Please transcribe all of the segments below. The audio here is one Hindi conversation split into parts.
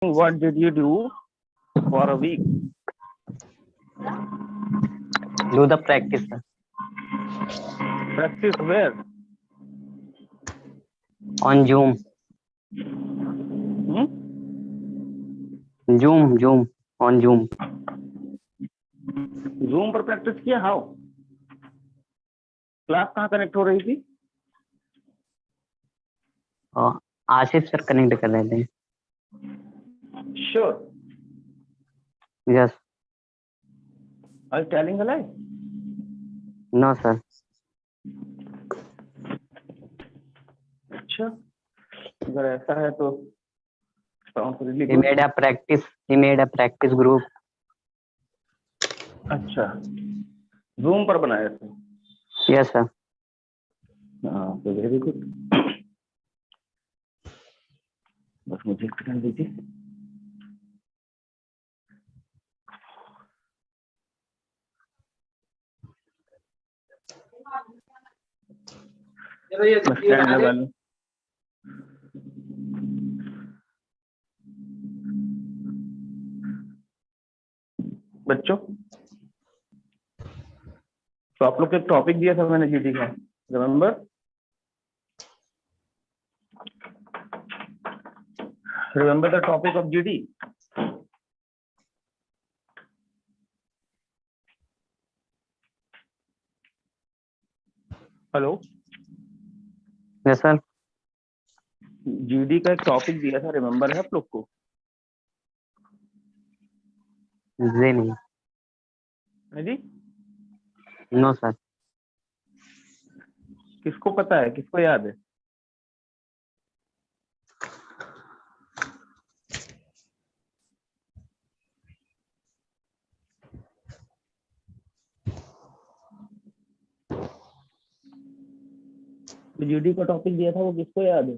what did you do for a week? Do the practice, sir. Practice where? On Zoom. Hmm? Zoom. On Zoom. Zoom पर प्रैक्टिस किया? हाउ? क्लास कहाँ कनेक्ट हो रही थी? आशीष सर कनेक्ट कर रहे थे. Sure. Yes. Are you telling a lie? No, sir. अच्छा, अगर ऐसा है तो sounds really He good. made a practice group. अच्छा, Zoom पर बनाया था? Yes, sir. हाँ, तो वेरी गुड. बस मुझे एक सेकंड दीजिए. स्टैंड लगा लूं. बच्चों, तो आप लोग को एक टॉपिक दिया था मैंने जीडी का, remember? Remember the topic of GD? Hello, Yes, sir. GD का एक टॉपिक दिया था, रिमेम्बर है आप लोग को? जी नहीं. है जी? No, sir. किसको पता है, किसको याद है? तो जीडी का टॉपिक दिया था, वो किसको याद है?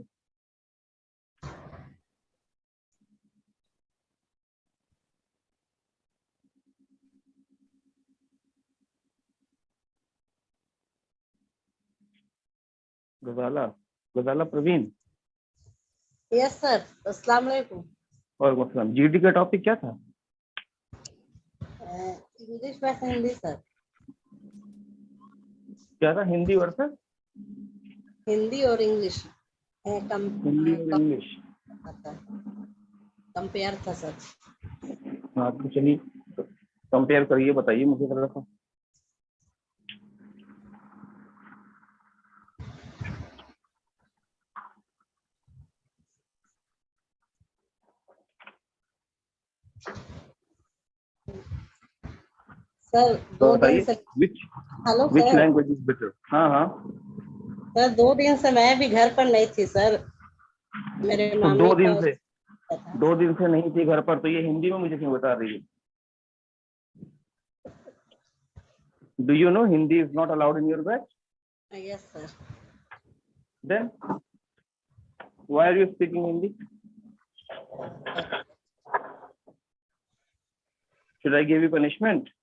गजाला प्रवीण. Yes sir. अस्सलाम वालेकुम. और मतलब जीडी का टॉपिक क्या था? English versus Hindi sir. क्या था? हिंदी वर्सेस हिंदी और इंग्लिश. हिंदी और इंग्लिश. कंपेयर था सर. हाँ, तो चलिए कंपेयर करिए, बताइए मुझे थोड़ा सा. सर तो 2 दिन बताइए से. Which hello which sir. Language is better? हाँ हाँ. सर 2 दिन से मैं भी घर पर नहीं थी सर. मेरे तो मामी का 2 दिन से नहीं थी घर पर, तो ये हिंदी में मुझे क्यों बता रही है? Do you know Hindi is not allowed in your batch? Yes sir. Then why are you speaking Hindi? Should I give you punishment?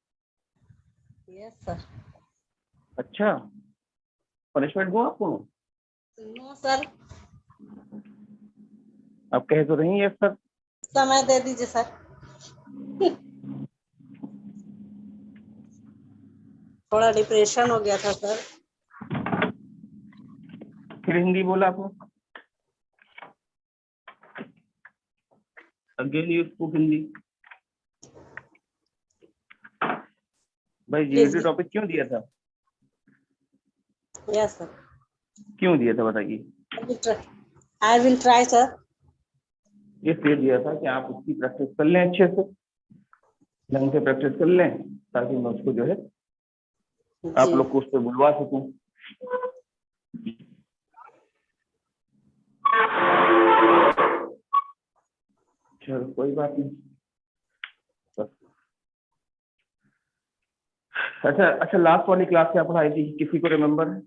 Yes sir. अच्छा, पनिशमेंट दूं आपको? No sir. आप कह तो रही हैं सर. समय दे दीजिए सर. थोड़ा डिप्रेशन हो गया था सर. फिर हिंदी बोला आपने. Again you speak Hindi. भाई जीडी टॉपिक क्यों दिया था? Yes sir. क्यों दिया था बताइए. I will try sir. इसलिए दिया था कि आप उसकी प्रैक्टिस कर लें, अच्छे से ढंग से प्रैक्टिस कर लें, ताकि मैं उसको जो है आप लोग को उस पर बुलवा सकूं. चलो कोई बात नहीं. अच्छा, लास्ट वाली क्लास क्या पढ़ाई थी, किसी को रिमेम्बर है?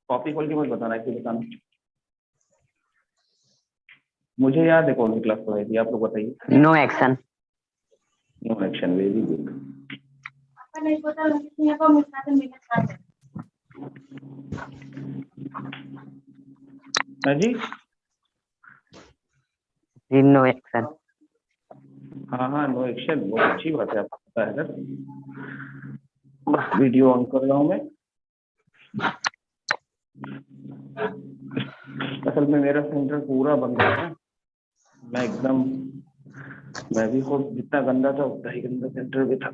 कॉपी खोल के मुझे बताना है, बताना. मुझे याद है कौन सी क्लास पढ़ाई थी, आप लोग बताइए. No action. No action. Very good. हाँ जी, जी नो एक्शन। हाँ हाँ, नो एक्शन, बहुत अच्छी बात है, आपको पता है सर। बस वीडियो ऑन कर रहा हूँ मैं। असल में मेरा सेंटर पूरा बंद है, मैं एकदम, मैं भी खुद जितना गंदा था उतना ही गंदा सेंटर भी था,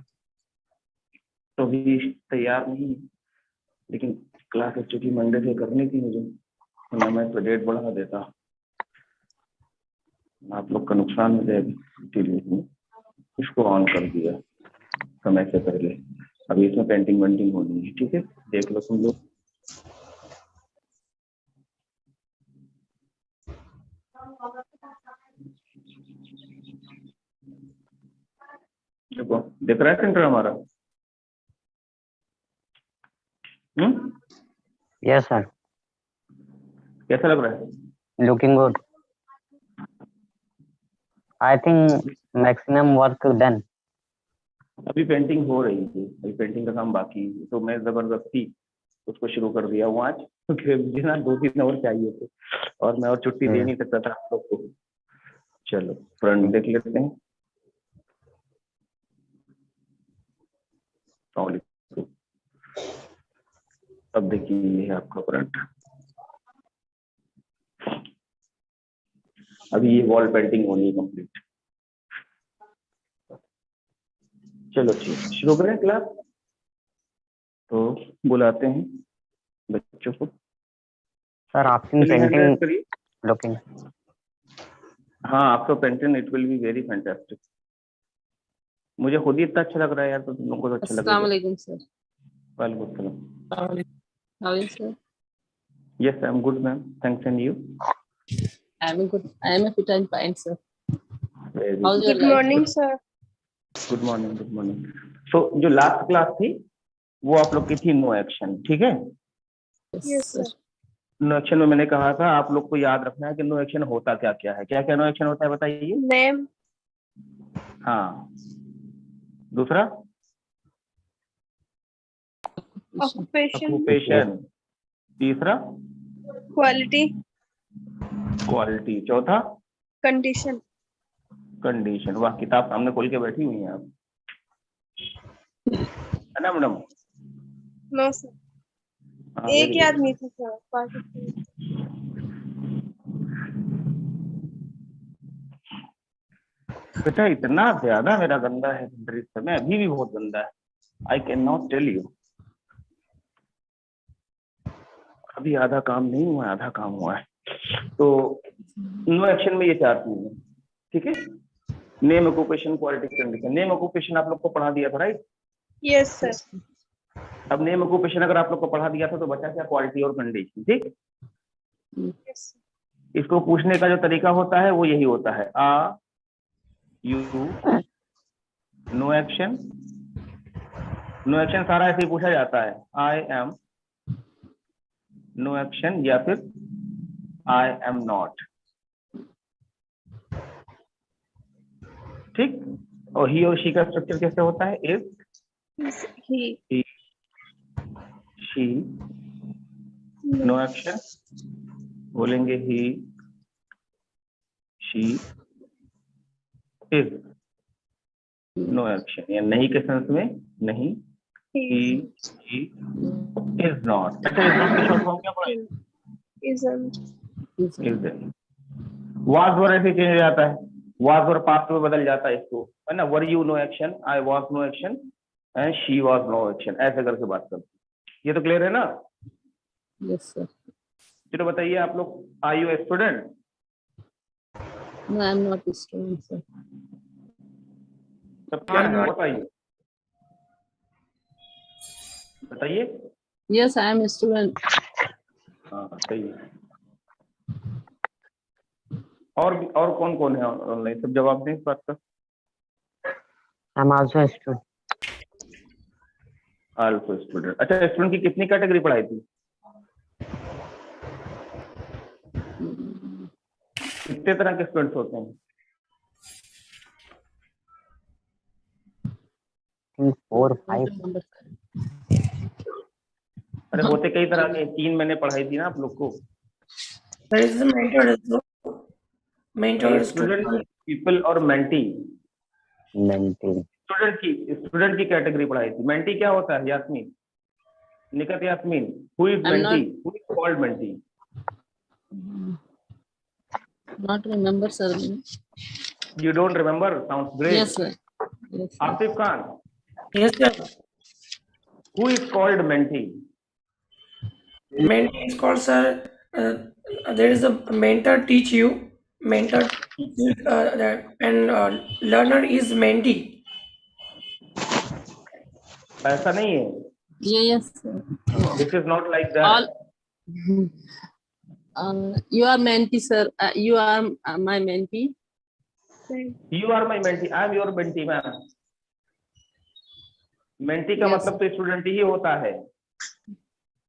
तो भी तैयार नहीं, लेकिन क्लासेस चूंकि मंडे से करनी थी मुझे, वरना मैं तो डेट बढ़ा देता, आप लोग का नुकसान हो जाएगा, इसीलिए मैंने इसको ऑन कर दिया समय से पहले। अभी इसमें पेंटिंग वेंटिंग होनी है, ठीक है, देख लो तुम लोग। देखो, दिख रहा है सेंटर हमारा? यस सर, कैसा लग रहा है? Looking good. I think maximum work done. अभी पेंटिंग हो रही थी, अभी पेंटिंग का काम बाकी है, तो मैं जबरदस्ती उसको शुरू कर दिया हूँ आज, क्योंकि मुझे ना 2-3 और चाहिए थे, और मैं और छुट्टी दे नहीं सकता था आप लोग को। चलो फ्रंट देख लेते हैं। अब देखिए, ये है आपका फ्रंट। अभी ये वॉल पेंटिंग होनी है कंप्लीट। चलो ठीक, शुरू करें क्लास। तो बुलाते हैं बच्चों को। सर आपकी चलिए हैंड रेज पेंटिंग करिए। लुकिंग। हाँ, आपका painting it will be very fantastic. मुझे खुद ही इतना अच्छा लग रहा है यार, तो तुम लोग को तो अच्छा लगेगा। Assalamualaikum, sir. वालेकुम सलाम। How are you, sir? Yes I am good ma'am, thanks, and you? I'm good. I am a fit and fine, sir. Very How's your Good life? morning, sir. Good morning, good morning. So जो लास्ट क्लास थी वो आप लोग की थी नो एक्शन, ठीक है? Yes, sir. नो एक्शन में मैंने कहा था आप लोग को याद रखना है कि नो एक्शन होता क्या क्या है, क्या क्या नो एक्शन होता है बताइए। Name, हाँ, दूसरा occupation, ऑक्यूपेशन, तीसरा quality, क्वालिटी, चौथा condition. कंडीशन। वाह, किताब सामने खोल के बैठी हुई हैं आप, है ना मैडम? No, sir. हाँ, एक very ही good। आदमी था सर, participant. बेटा इतना ज्यादा मेरा गंदा है इस समय, अभी भी बहुत गंदा है, I can not tell you. अभी आधा काम नहीं हुआ, आधा काम हुआ है। तो नो एक्शन में ये 4 चीजें, ठीक है? Name, occupation, quality, condition. Name occupation आप लोग को पढ़ा दिया था, राइट? Yes, sir. अब नेम ऑक्यूपेशन अगर आप लोग को पढ़ा दिया था तो बचा क्या? क्वालिटी और कंडीशन, ठीक? Yes, sir. इसको पूछने का जो तरीका होता है वो यही होता है, आ you, no action. No action सारा ऐसे ही पूछा जाता है, आई एम, नो एक्शन, या फिर आई एम नॉट, ठीक? और ही और शी का स्ट्रक्चर कैसे होता है? Is, He, she, no action बोलेंगे he, she, is, no action, या नहीं के सेंस में नहीं, ही, शी, इज नॉट। अच्छा, इज नॉट की शॉर्ट फॉर्म क्या पढ़े? isn't, is. वाज वर ऐसे चेंज हो जाता है, वाज वर पास्ट में बदल जाता है इसको, है ना? Were you no action, I was no action, and she was no action, ऐसे करके बात करते हैं। ये तो क्लियर है ना? Yes, sir. चलो बताइए आप लोग, are you a student? No, I'm not a student, sir. सब क्या है बताइए, बताइए। Yes, I am a student. हाँ सही है। और कौन कौन है ऑनलाइन? सब जवाब दें इस बात का। I am also student. Also student. अच्छा, स्टूडेंट की कितनी कैटेगरी पढ़ाई थी? कितने तरह के स्टूडेंट्स होते हैं? 4, 5। अरे होते कई तरह के, 3 मैंने पढ़ाई थी ना आप लोग को। There is a mentor also. Mentor student, student. People और मेंटी। mentee, स्टूडेंट की कैटेगरी पढ़ाई थी। मेंटी क्या होता है Yasmin? Nikhat Yasmin, who is I'm mentee? not- who is called mentee? Not remember, sir. You don't remember? Sounds great. Yes, sir. Yes, sir. Asif Khan, Yes, sir. Who is called mentee? Mentee is called, sir. There is a mentor teach you. Mentor teach you, and learner is mentee. ऐसा नहीं है, Yes, sir. This is not like All. That. You are mentee, sir. You are my mentee. Right. You are my mentee, I am your mentee ma'am. मेंटी का Yes. मतलब तो स्टूडेंट ही होता है।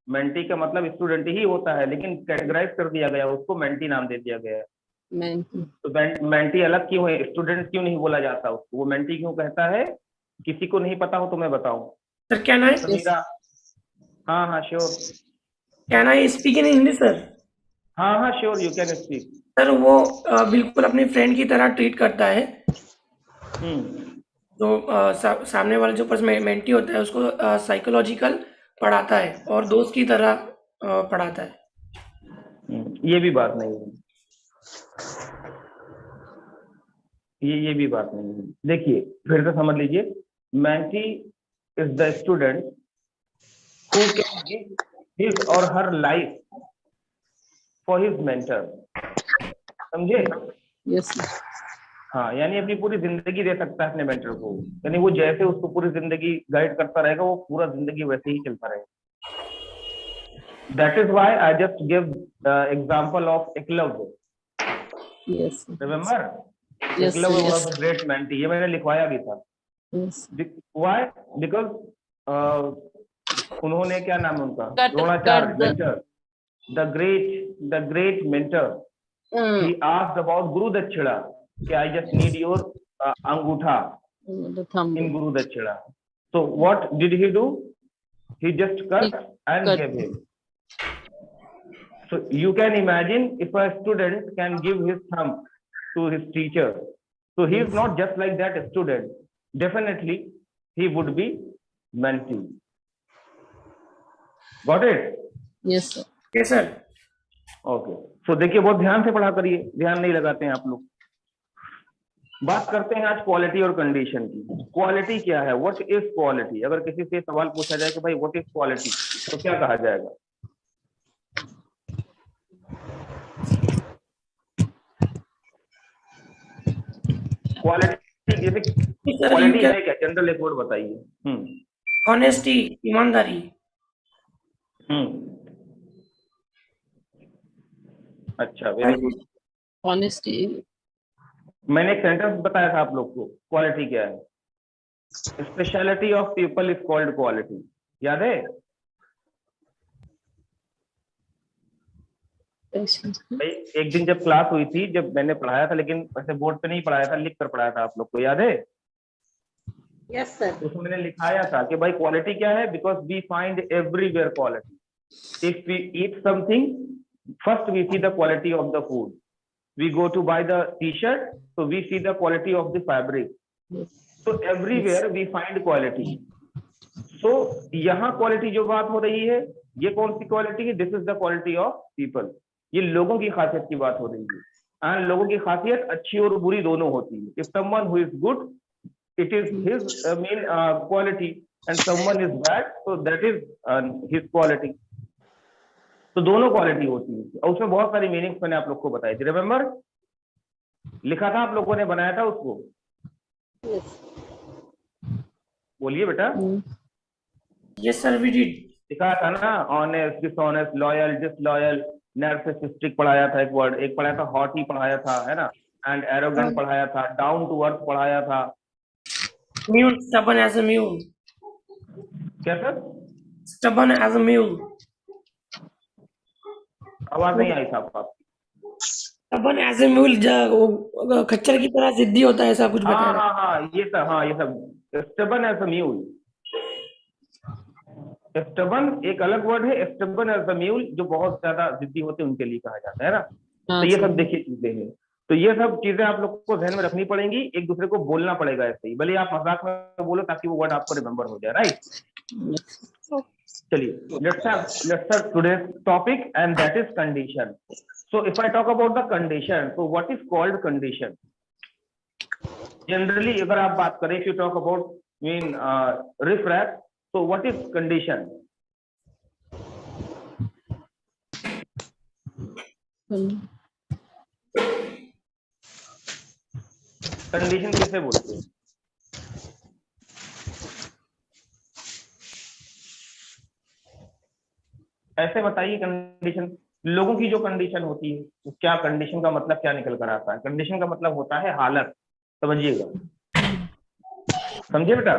मेंटी का मतलब स्टूडेंट ही होता है, लेकिन कैटेगराइज कर दिया गया, उसको मेंटी नाम दे दिया गया है। Mentee. तो मेंटी अलग क्यों है? स्टूडेंट क्यों नहीं बोला जाता उसको? वो मेंटी क्यों कहता है? किसी को नहीं पता हो तो मैं बताऊं। Sir, can I समीरा, हाँ हाँ sure, speak in English, sir? हाँ हाँ sure, you can speak. Sir वो बिल्कुल अपनी फ्रेंड की तरह ट्रीट करता है। तो सामने वाला जो पर्सन मेंटी होता है उसको साइकोलॉजिकल पढ़ाता है और दोस्त की तरह पढ़ाता है। ये भी बात नहीं है, ये भी बात नहीं है। देखिए फिर से समझ लीजिए, mentee is the student who can give his or her life for his mentor. समझे? Yes, sir. हाँ, यानी अपनी पूरी जिंदगी दे सकता है अपने मेंटर को, यानी वो जैसे उसको पूरी जिंदगी गाइड करता रहेगा, वो पूरा जिंदगी वैसे ही चलता रहेगा। That is why I just give example of Eklavya. Yes, sir. Remember? Yes, sir. Eklavya Yes. Was a great mentee, ये मैंने लिखवाया भी था। Yes. व्हाई? बिकॉज उन्होंने, क्या नाम है उनका, Cut Dronacharya the- mentor, the great mentor, he asked about Guru Dakshina, कि I just need your अंगूठा The thumb. in Guru Dakshina. So what did he do? He just cut He and cut. gave him. So you can imagine if a student can give his thumb to his teacher, so he is not just like that student. Definitely he would be mentee. Got it? Yes, sir. Yes, sir. Okay, so देखिए बहुत ध्यान से पढ़ा करिए, ध्यान नहीं लगाते हैं आप लोग। बात करते हैं आज क्वालिटी और कंडीशन की। क्वालिटी क्या है? What is quality? अगर किसी से सवाल पूछा जाए कि भाई व्हाट इज क्वालिटी, तो क्या कहा जाएगा? क्वालिटी जैसे Sir, क्वालिटी you है क्या? जनरल एक वर्ड बताइए। honesty, ईमानदारी। अच्छा, वेरी गुड। Honesty. मैंने एक सेंटेंस बताया था आप लोग को, क्वालिटी क्या है? Speciality of people is called quality. याद है? Patience. भाई एक दिन जब क्लास हुई थी, जब मैंने पढ़ाया था, लेकिन वैसे बोर्ड पे नहीं पढ़ाया था, लिख कर पढ़ाया था, आप लोग को याद है? Yes, sir. उसमें मैंने लिखाया था कि भाई क्वालिटी क्या है? Because we find everywhere quality. If we eat something, first we see the quality of the food. We go to buy the T shirt, so we see the quality of the fabric. So everywhere we find quality. So यहाँ क्वालिटी जो बात हो रही है, ये कौन सी क्वालिटी है? This is the quality of people. ये लोगों की खासियत की बात हो रही है। एंड लोगों की खासियत अच्छी और बुरी दोनों होती है। If someone who is good, it is his main quality, and someone is bad, so that is his quality. तो दोनों क्वालिटी होती है, और उसमें बहुत सारी मीनिंग्स मैंने आप लोग को बताई थी। रिमेम्बर? लिखा था आप लोगों ने, बनाया था उसको? Yes. बोलिए बेटा। Yes, sir, we did. लिखा था ना, honest, dishonest, loyal, disloyal, narcissistic पढ़ाया था एक वर्ड, एक पढ़ाया था हॉटी पढ़ाया था, है ना, एंड एरोगेंट पढ़ाया था, डाउन टू अर्थ पढ़ाया था। Mule, stubborn as a mule. क्या sir? Stubborn as a mule. आवाज नहीं आई था आपका। Stubborn as a mule, वो खच्चर की तरह जिद्दी होता है, ऐसा कुछ हाँ बताया। हाँ हाँ, ये सब, हाँ ये सब। Stubborn as a mule. Stubborn एक अलग वर्ड है, स्टबन एज द म्यूल, जो बहुत ज्यादा जिद्दी होते हैं उनके लिए कहा जाता है ना। हाँ तो ये सर। सब देखिए चीजें हैं, तो ये सब चीजें आप लोग को ध्यान में रखनी पड़ेंगी, एक दूसरे को बोलना पड़ेगा ऐसे ही, भले आप मजाक में बोलो ताकि वो वर्ड आपको रिमेम्बर हो जाए, राइट। Yes. चलिए let's have today's topic and that is condition. So if I talk about the condition, तो what is called condition? Generally अगर आप बात करें, if you talk about mean riffraff, तो व्हाट इज कंडीशन? कंडीशन किसे बोलते हैं? ऐसे बताइए कंडीशन, लोगों की जो कंडीशन होती है, तो क्या कंडीशन का मतलब क्या निकल कर आता है? कंडीशन का मतलब होता है हालत, समझिएगा, समझे बेटा।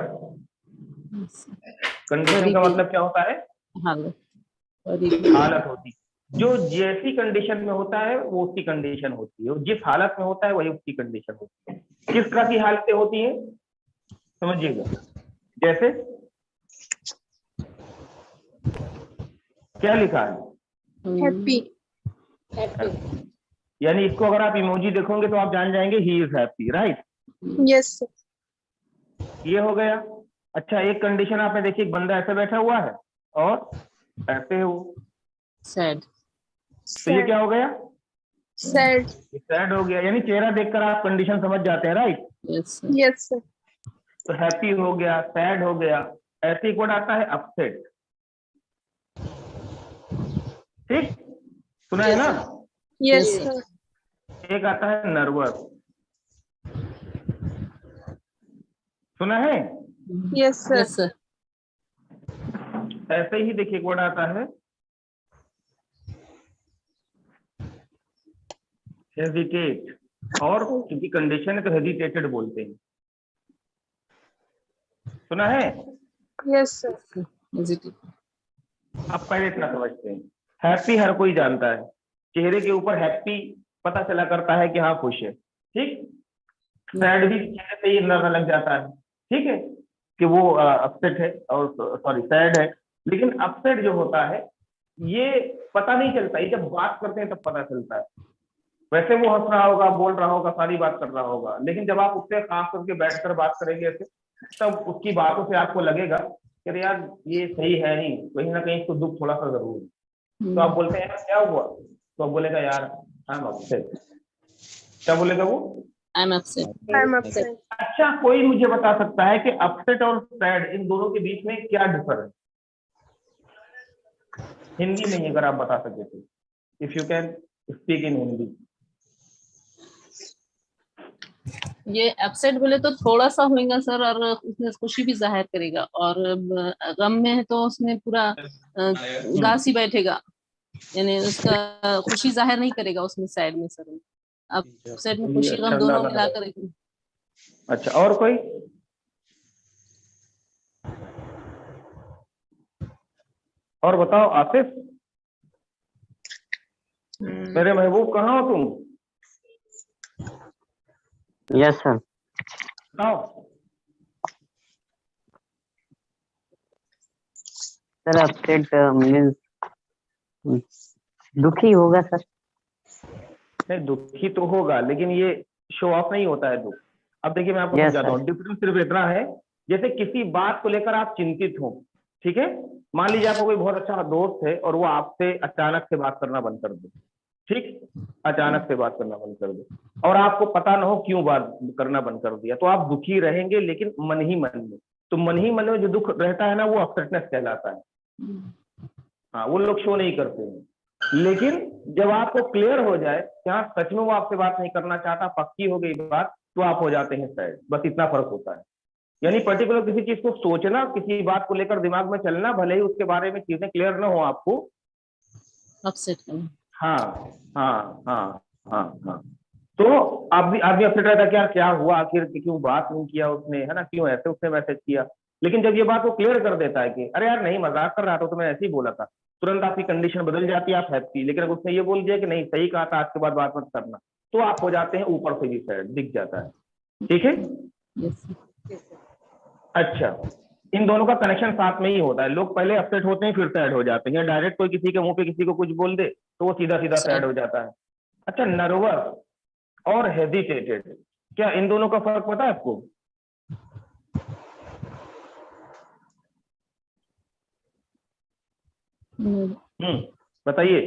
कंडीशन का मतलब क्या होता है? हालत होती, जो जैसी कंडीशन में होता है वो उसकी कंडीशन होती है, जिस हालत में होता है वही उसकी कंडीशन होती है। किस तरह की हालतें होती हैं समझिएगा, जैसे क्या लिखा है? Happy. यानी इसको अगर आप इमोजी देखोगे तो आप जान जाएंगे he is happy, right. Yes, sir. ये हो गया। अच्छा, एक कंडीशन आपने देखी, एक बंदा ऐसे बैठा हुआ है और ऐसे है वो, सैड। तो ये क्या हो गया? Sad. सैड हो गया। यानी चेहरा देखकर आप कंडीशन समझ जाते हैं, right. Yes sir. Yes, sir. तो हैप्पी हो गया, सैड हो गया। ऐसे एक वर्ड आता है अपसेट, ठीक, सुना है ना। Yes, Yes, sir. एक आता है नर्वस, सुना है। Yes, sir. Yes sir. ऐसे ही देखिए एक वर्ड आता है हेजिटेट, और क्योंकि कंडीशन है तो हेजिटेटेड बोलते हैं, सुना है। Yes, sir. आप पहले इतना समझते हैं, हैप्पी हर कोई जानता है, चेहरे के ऊपर हैप्पी पता चला करता है कि हाँ खुश है, ठीक। सैड भी चेहरे से ही अंदाजा लग जाता है, ठीक है, कि वो अपसेट है और सॉरी सैड है। लेकिन अपसेट जो होता है ये पता नहीं चलता, ये जब बात करते हैं तब पता चलता है। वैसे वो हंस रहा होगा, बोल रहा होगा, सारी बात कर रहा होगा, लेकिन जब आप उससे खास करके बैठकर बात करेंगे ऐसे, तब उसकी बातों से आपको लगेगा कि अरे यार ये सही है नहीं, कहीं ना कहीं इसको दुख थोड़ा सा जरूर है। तो आप बोलते हैं यार क्या हुआ, तो आप बोलेगा यार आई एम अपसेट। क्या बोलेगा वो? आई एम अपसेट। I'm upset. अच्छा, कोई मुझे बता सकता है कि अपसेट और सैड इन दोनों के बीच में क्या डिफरेंस हिंदी में ही अगर आप बता सके तो, if you can speak in Hindi. ये अपसेट बोले तो थोड़ा सा होगा सर, और उसमें खुशी भी जाहिर करेगा, और गम में है तो उसमें पूरा उदास ही बैठेगा, यानी उसका खुशी जाहिर नहीं करेगा उसमें, सैड में सर। अपसेट में खुशी गम दोनों मिलाकर एक- अच्छा, और कोई? और बताओ आसिफ, मेरे महबूब कहाँ हो तुम? Yes sir. बताओ। सर अपसेट मीन्स दुखी होगा सर। नहीं, दुखी तो होगा, लेकिन ये शो ऑफ नहीं होता है दुख। अब देखिए मैं आपको Yes, समझाता हूँ, sir. डिफरेंस सिर्फ इतना है, जैसे किसी बात को लेकर आप चिंतित हो, ठीक है। मान लीजिए आपका कोई बहुत अच्छा दोस्त है और वो आपसे अचानक से बात करना बंद कर दे, ठीक, अचानक से बात करना बंद कर दे, और आपको पता ना हो क्यों बात करना बंद कर दिया, तो आप दुखी रहेंगे, लेकिन मन ही मन में। तो मन ही मन में जो दुख रहता है ना, वो अपसेटनेस कहलाता है। हाँ, वो लोग शो नहीं करते हैं। लेकिन जब आपको क्लियर हो जाए कि हाँ सच में वो आपसे बात नहीं करना चाहता, पक्की हो गई बात, तो आप हो जाते हैं सैड। बस इतना फर्क होता है। यानी पर्टिकुलर किसी चीज को सोचना, किसी बात को लेकर दिमाग में चलना, भले ही उसके बारे में चीजें क्लियर ना हो आपको, अपसेट करना। हाँ हाँ हाँ हाँ हाँ, तो आप भी अपसेट रहता है कि यार क्या हुआ, आखिर क्यों बात नहीं किया उसने, है ना, क्यों ऐसे उसने मैसेज किया। लेकिन जब ये बात वो क्लियर कर देता है कि अरे यार नहीं, मजाक कर रहा था, तो मैं ऐसे ही बोला था, तुरंत आपकी कंडीशन बदल जाती है, आप हैप्पी। लेकिन अगर उसने ये बोल दिया कि नहीं सही कहा था, आज के बाद बात मत करना, तो आप हो जाते हैं ऊपर से भी सैड, दिख जाता है, ठीक है। Yes sir. अच्छा, इन दोनों का कनेक्शन साथ में ही होता है। लोग पहले अपसेट होते हैं फिर सैड हो जाते हैं, डायरेक्ट कोई किसी के मुंह पे किसी को कुछ बोल दे तो वो सीधा सीधा सैड हो जाता है। अच्छा, नर्वस और हेजिटेटेड, क्या इन दोनों का फर्क पता है आपको? बताइए।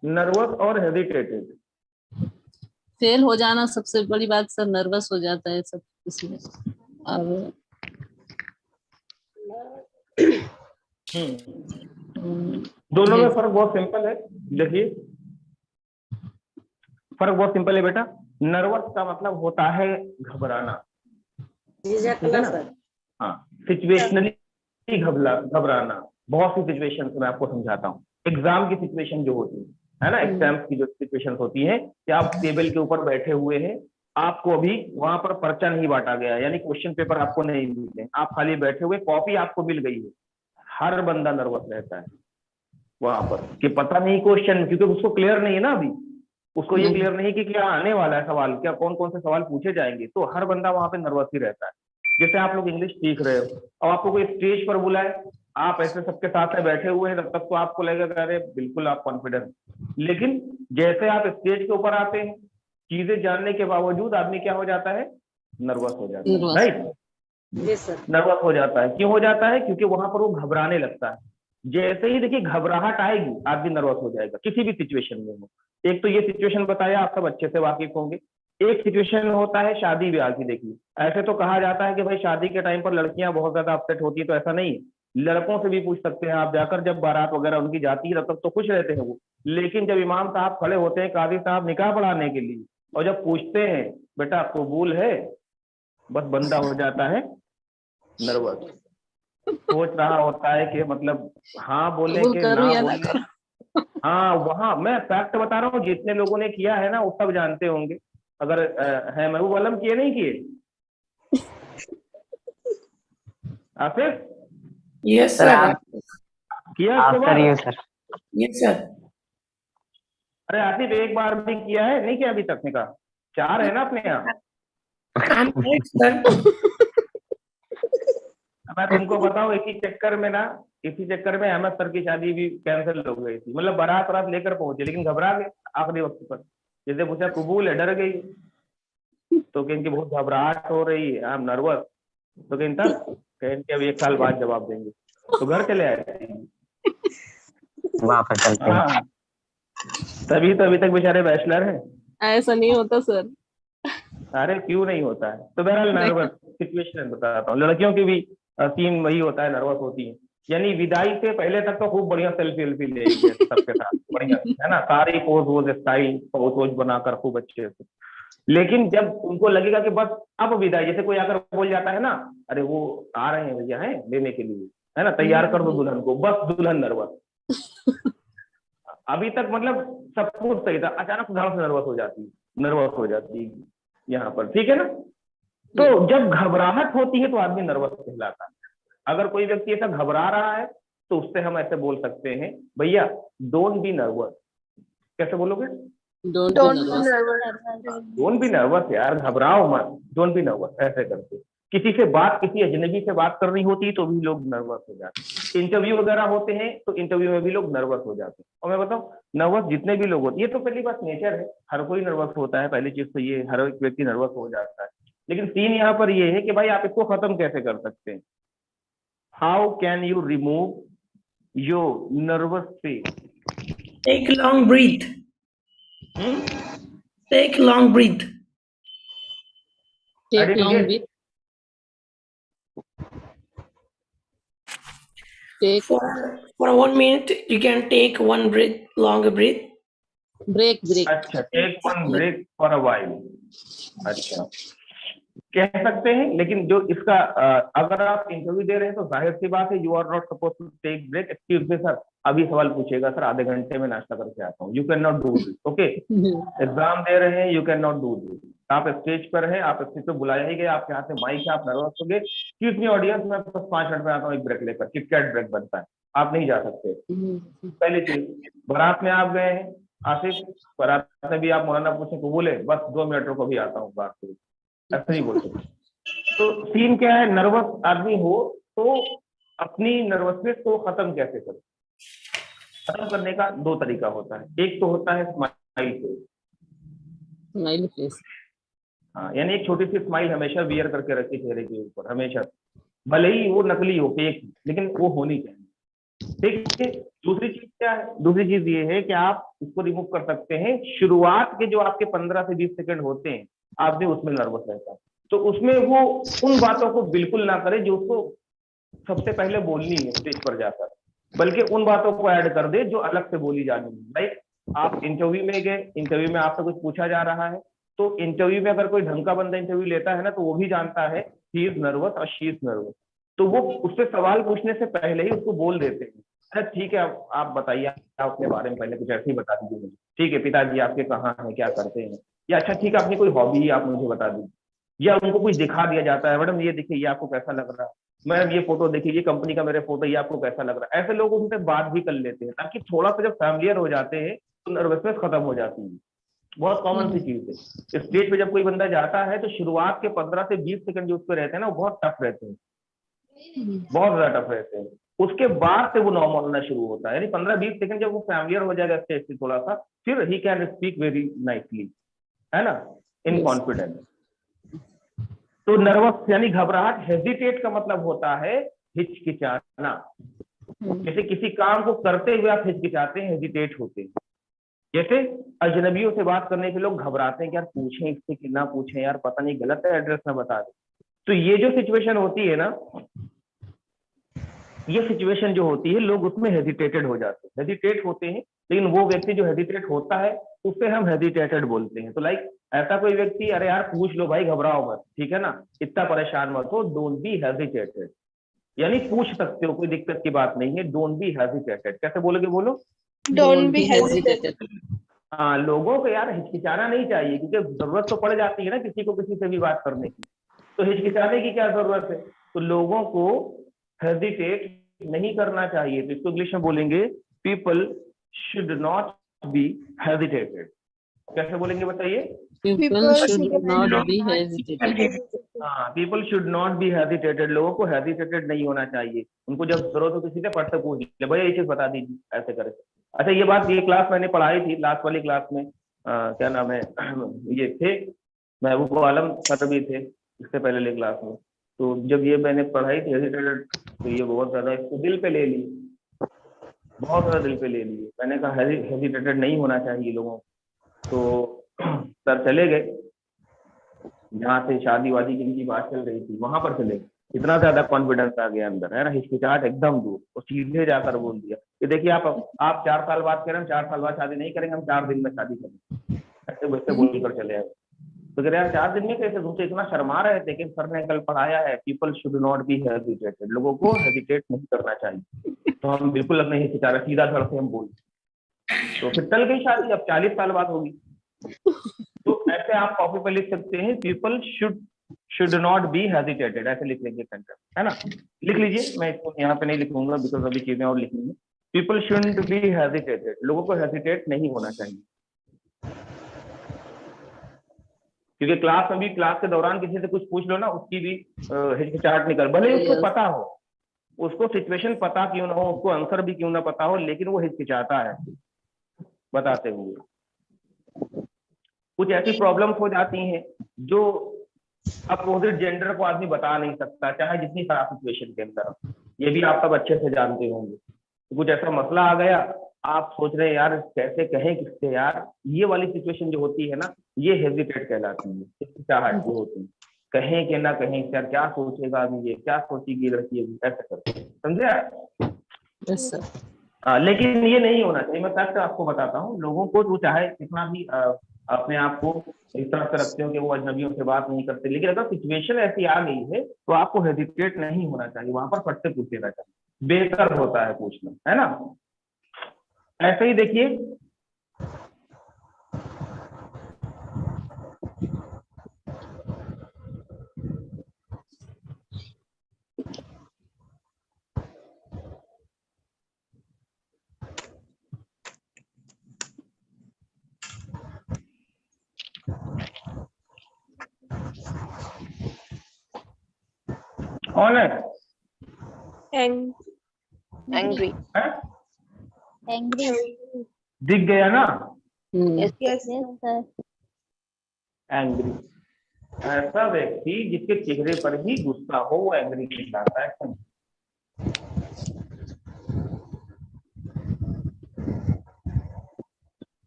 नर्वस और हेजिटेटेड। फेल हो जाना सबसे बड़ी बात सर, नर्वस हो जाता है सब इसमें। और दोनों में फर्क बहुत सिंपल है। देखिए, फर्क बहुत सिंपल है बेटा। नर्वस का मतलब होता है घबराना, झिझकना सर। हाँ, सिचुएशनली घबराना। बहुत सी सिचुएशन मैं आपको समझाता हूँ। एग्जाम की सिचुएशन जो होती है ना, एग्जाम की जो सिचुएशन होती है कि आप टेबल के ऊपर बैठे हुए हैं, आपको अभी वहां पर पर्चा नहीं बांटा गया, यानी क्वेश्चन पेपर आपको नहीं मिले, आप खाली बैठे हुए, कॉपी आपको मिल गई है। हर बंदा नर्वस रहता है वहां पर कि पता नहीं क्वेश्चन, क्योंकि उसको क्लियर नहीं है ना अभी, उसको ये क्लियर नहीं कि क्या आने वाला है सवाल, क्या कौन कौन से सवाल पूछे जाएंगे, तो हर बंदा वहां पे नर्वस ही रहता है। जैसे आप लोग इंग्लिश सीख रहे हो और आपको कोई स्टेज पर बुलाए, आप ऐसे सबके साथ में बैठे हुए हैं, तब तक तो आपको लगेगा अरे बिल्कुल आप कॉन्फिडेंट, लेकिन जैसे आप स्टेज के ऊपर आते हैं, चीजें जानने के बावजूद आदमी क्या हो जाता है? नर्वस हो जाता है, राइट? जी सर। नर्वस हो जाता है। क्यों हो जाता है? क्योंकि वहां पर वो घबराने लगता है। जैसे ही देखिए घबराहट आएगी, आदमी नर्वस हो जाएगा, किसी भी सिचुएशन में हो। एक तो ये सिचुएशन बताया, आप सब अच्छे से वाकिफ होंगे। एक सिचुएशन होता है शादी ब्याह की। देखिए, ऐसे तो कहा जाता है कि भाई शादी के टाइम पर लड़कियां बहुत ज्यादा अपसेट होती है, तो ऐसा नहीं है, लड़कों से भी पूछ सकते हैं आप जाकर, जब बारात वगैरह उनकी जाती है तब तो खुश रहते हैं वो, लेकिन जब इमाम साहब खड़े होते हैं, काजी साहब निकाह पढ़ाने के लिए, और जब पूछते हैं बेटा कबूल है, बस बंदा हो जाता है नर्वस। सोच रहा होता है कि मतलब हाँ बोले कबूल कि करूं ना या ना बोले। करूं। हाँ, वहां मैं फैक्ट बता रहा हूँ, जितने लोगों ने किया है ना वो सब जानते होंगे। अगर है महबूब आलम, किए नहीं किए? Asif, yes sir sir. किया इसके आफ्टर बाद? You sir. Yes sir. अरे आसिफ, एक बार भी किया है? नहीं किया अभी तक निकाह? 4 है ना अपने यहाँ। I am great sir. मैं तुमको बताऊं, इसी चक्कर में अहमद सर की शादी भी कैंसिल हो गई थी। मतलब बारात रात लेकर पहुंचे, लेकिन घबरा गए आखिरी वक्त पर। जैसे पूछा कबूल है, डर गई, तो कहेंगे बहुत घबराहट हो रही है, आई एम नर्वस। तो कहेंगे अब 1 साल बाद जवाब देंगे, तो घर चले आए। वापस चलते हैं। हाँ, तभी तो अभी तक बेचारे बैचलर हैं। ऐसा नहीं होता सर। अरे क्यों नहीं होता है? तो बहरहाल नर्वस सिचुएशन बताता हूँ। लड़कियों की भी सीन वही होता है, नर्वस होती है। यानी विदाई से पहले तक तो खूब बढ़िया सेल्फी वेल्फी लेंगे सबके साथ, बढ़िया है ना, सारी पोज वोज स्टाइल पोज वोज बनाकर खूब अच्छे से। लेकिन जब उनको लगेगा कि बस अब विदाई, जैसे कोई आकर बोल जाता है ना, अरे वो आ रहे हैं भैया, हैं लेने के लिए, है ना, तैयार कर दो दुल्हन को, बस दुल्हन नर्वस। अभी तक मतलब सब कुछ सही था, अचानक धड़क से नर्वस हो जाती है यहाँ पर, ठीक है ना। तो जब घबराहट होती है तो आदमी नर्वस कहलाता है। अगर कोई व्यक्ति ऐसा घबरा रहा है तो उससे हम ऐसे बोल सकते हैं, भैया डोंट बी नर्वस। कैसे बोलोगे? Don't Don't be be nervous. nervous. Don't be nervous यार, घबराओ मत, डोंट बी नर्वस ऐसे करके। किसी अजनबी से बात करनी होती है तो भी लोग नर्वस हो जाते हैं। इंटरव्यू वगैरह होते हैं तो इंटरव्यू में भी लोग नर्वस हो जाते हैं। और मैं बताऊं, नर्वस जितने भी लोग होते हैं, ये तो पहली बात नेचर है, हर कोई नर्वस होता है, पहली चीज तो ये, हर एक व्यक्ति नर्वस हो जाता है। लेकिन सीन यहाँ पर ये है कि भाई आप इसको खत्म कैसे कर सकते हैं? How can you remove your nervous face? Take long breath. Take long breath. Take long breath. Take For 1 minute, you can take one breath, long breath. Break. अच्छा, take one break for a while. अच्छा, कह सकते हैं, लेकिन जो इसका अगर आप इंटरव्यू दे रहे हैं तो जाहिर सी बात है, you are not suppose to take break. Excuse me sir, अभी सवाल पूछेगा सर, आधे घंटे में नाश्ता करके आता हूँ, you can not do this. Okay, exam दे रहे हैं, you can not do this. आप स्टेज पर हैं, आप स्टेज पर बुलाया ही गए, आपके हाथ में माइक है, आप नर्वस हो गए, एक्सक्यूज मी ऑडियंस, मैं बस 5 मिनट में आता हूँ एक ब्रेक लेकर, किटकैट ब्रेक बनता है, आप नहीं जा सकते। पहली चीज, बारात में आप गए हैं, आसिफ बारात में भी आप मौलाना पूछे तो बोले बस 2 मिनट रुको भी आता हूँ बात से, ऐसा नहीं बोल सकते। तो सीन क्या है, नर्वस आदमी हो तो अपनी नर्वसनेस को खत्म कैसे करें? खत्म करने का 2 तरीका होता है। एक तो होता है स्माइल फेस। Smiley face. हाँ, यानी एक छोटी सी स्माइल हमेशा वियर करके रखी चेहरे के ऊपर, हमेशा, भले ही वो नकली हो, फेक, लेकिन वो होनी चाहिए। ठीक है। दूसरी चीज क्या है? दूसरी चीज ये है कि आप इसको रिमूव कर सकते हैं। शुरुआत के जो आपके 15 से 20 सेकंड होते हैं, आदमी उसमें नर्वस रहता है, तो उसमें वो उन बातों को बिल्कुल ना करे जो उसको सबसे पहले बोलनी है स्टेज पर जाकर, बल्कि उन बातों को ऐड कर दे जो अलग से बोली जानी है। लाइक आप इंटरव्यू में गए, इंटरव्यू में आपसे कुछ पूछा जा रहा है, तो इंटरव्यू में अगर कोई ढंग का बंदा इंटरव्यू लेता है ना, तो वो भी जानता है ही इज नर्वस और शी इज नर्वस, तो वो उससे सवाल पूछने से पहले ही उसको बोल देते हैं, अरे ठीक है आप बताइए, आप अपने बारे में पहले कुछ ऐसे ही बता दीजिए मुझे। ठीक है, पिताजी आपके कहाँ हैं, क्या करते हैं, या अच्छा ठीक है अपनी कोई हॉबी ही आप मुझे बता दीजिए। या उनको कुछ दिखा दिया जाता है, मैडम ये देखिए ये आपको कैसा लग रहा है, मैडम ये फोटो देखिए, ये कंपनी का मेरे फोटो, ये आपको कैसा लग रहा है। ऐसे लोग उनसे बात भी कर लेते हैं, ताकि थोड़ा सा जब फैमिलियर हो जाते हैं तो नर्वसनेस खत्म हो जाती है। बहुत कॉमन सी चीज है। स्टेज पे जब कोई बंदा जाता है तो शुरुआत के 15 से 20 सेकंड जो उस पर रहते हैं ना, वो बहुत टफ रहते हैं, बहुत ज्यादा टफ रहते हैं। उसके बाद से वो नॉर्मल होना शुरू होता है, यानी 15-20 सेकंड जब वो फैमिलियर हो जाएगा स्टेज से थोड़ा सा, फिर he can speak very nicely, है ना, इन कॉन्फिडेंस। तो नर्वस यानी घबराहट, हेजिटेट का मतलब होता है हिचकिचाना। जैसे किसी काम को करते हुए आप हिचकिचाते हैं, हेजिटेट होते हैं। जैसे अजनबियों से बात करने के लोग घबराते हैं कि यार पूछें इससे कि ना पूछें, यार पता नहीं गलत है एड्रेस ना बता दे। तो ये जो सिचुएशन होती है ना, ये सिचुएशन जो होती है, लोग उसमें हेजिटेटेड हो जाते हैं, हेजिटेट होते हैं। लेकिन वो व्यक्ति जो हेजिटेट होता है उससे हम हेजिटेटेड बोलते हैं। तो लाइक ऐसा कोई व्यक्ति, अरे यार पूछ लो भाई, घबराओ मत, ठीक है ना, इतना परेशान मत हो, डोंट बी हेजिटेटेड, यानी पूछ सकते हो, कोई दिक्कत की बात नहीं है, डोंट बी हेजिटेटेड। कैसे बोलोगे, बोलो? Don't be hesitant. हाँ, लोगों को यार हिचकिचाना नहीं चाहिए, क्योंकि जरूरत तो पड़ जाती है ना किसी को किसी से भी बात करने की, तो हिचकिचाने की क्या जरूरत है? तो लोगों को हेजिटेट नहीं करना चाहिए। तो इसको इंग्लिश में बोलेंगे, people should not be hesitated. कैसे बोलेंगे बताइए? People should not be hesitated. हाँ, people should not be hesitated, लोगों को हेजिटेटेड नहीं होना चाहिए। उनको जब जरूरत हो किसी से फट से पूछ ले, भैया ये चीज बता दीजिए, ऐसे करे। अच्छा, ये बात, ये क्लास मैंने पढ़ाई थी, लास्ट वाली क्लास में, क्या नाम है, ये थे महबूब आलम सर भी थे इससे पहले वाली क्लास में। तो जब ये मैंने पढ़ाई थी हेजिटेटेड, तो ये बहुत ज्यादा इसको दिल पे ले ली, बहुत ज्यादा दिल पे ले लिए। मैंने कहा हेजिटेटेड नहीं होना चाहिए लोगों को। तो सर चले गए, जहाँ से शादी वादी की बात चल रही थी वहां पर चले गए। इतना ज्यादा कॉन्फिडेंस आ गया अंदर, है ना, हिचकिचाहट एकदम दूर, और सीधे जाकर बोल दिया कि देखिए आप 4 साल बाद कह रहे हैं, 4 साल बाद शादी नहीं करेंगे, हम 4 दिन में शादी करेंगे, ऐसे वैसे बोलकर चले आए। तो कह रहे यार 4 दिन में कैसे, तुम तो इतना शर्मा रहे थे, लेकिन सर ने कल पढ़ाया है people should not be hesitated, लोगों को हेजिटेट नहीं करना चाहिए। तो हम बिल्कुल अपने हिचकिचा रहे, सीधा धड़ से हम बोल, तो फिर टल गई शादी, अब 40 साल बाद होगी। तो ऐसे आप कॉपी पर लिख सकते हैं, people should not be hesitated, ऐसे लिख लेंगे सेंटेंस, है ना, लिख लीजिए। मैं इसको यहाँ पे नहीं लिखूंगा बिकॉज अभी चीजें और लिखनी है। पीपल शुड बी हेजिटेटेड, लोगों को हेजिटेट नहीं होना चाहिए। क्योंकि क्लास में भी, क्लास के दौरान किसी से कुछ पूछ लो ना, उसकी भी हिचकिचाहट निकल, भले उसको पता हो, उसको सिचुएशन पता क्यों ना हो, उसको आंसर भी क्यों ना पता हो, लेकिन वो हिचकिचाता है बताते हुए। कुछ ऐसी प्रॉब्लम्स हो जाती हैं जो अपोजिट जेंडर को आदमी बता नहीं सकता, चाहे जितनी खराब सिचुएशन के अंदर। ये भी आप सब अच्छे से जानते होंगे। तो कुछ ऐसा मसला आ गया, आप सोच रहे हैं यार कैसे कहें किससे, यार ये वाली सिचुएशन जो होती है ना, ये हेजिटेट कहलाती है, हिचकिचाहट जो होती है, कहें कि ना कहें, यार क्या सोचेगा अभी, ये क्या सोचेगी लड़की, ऐसे करते, समझे? Yes, sir. लेकिन ये नहीं होना चाहिए। मैं फैक्ट आपको बताता हूँ, लोगों को वो चाहे कितना भी अपने आप को इस तरह से रखते हो कि वो अजनबियों से बात नहीं करते, लेकिन अगर सिचुएशन ऐसी आ गई है तो आपको हेजिटेट नहीं होना चाहिए, वहां पर फट से पूछेगा चाहिए, बेहतर होता है पूछना, है ना। ऐसे ही देखिए, कौन है? Angry. हैं? angry. दिख गया ना? Yes. Yes, sir. एंग्री, ऐसा व्यक्ति जिसके चेहरे पर ही गुस्सा हो वो एंग्री कहलाता है।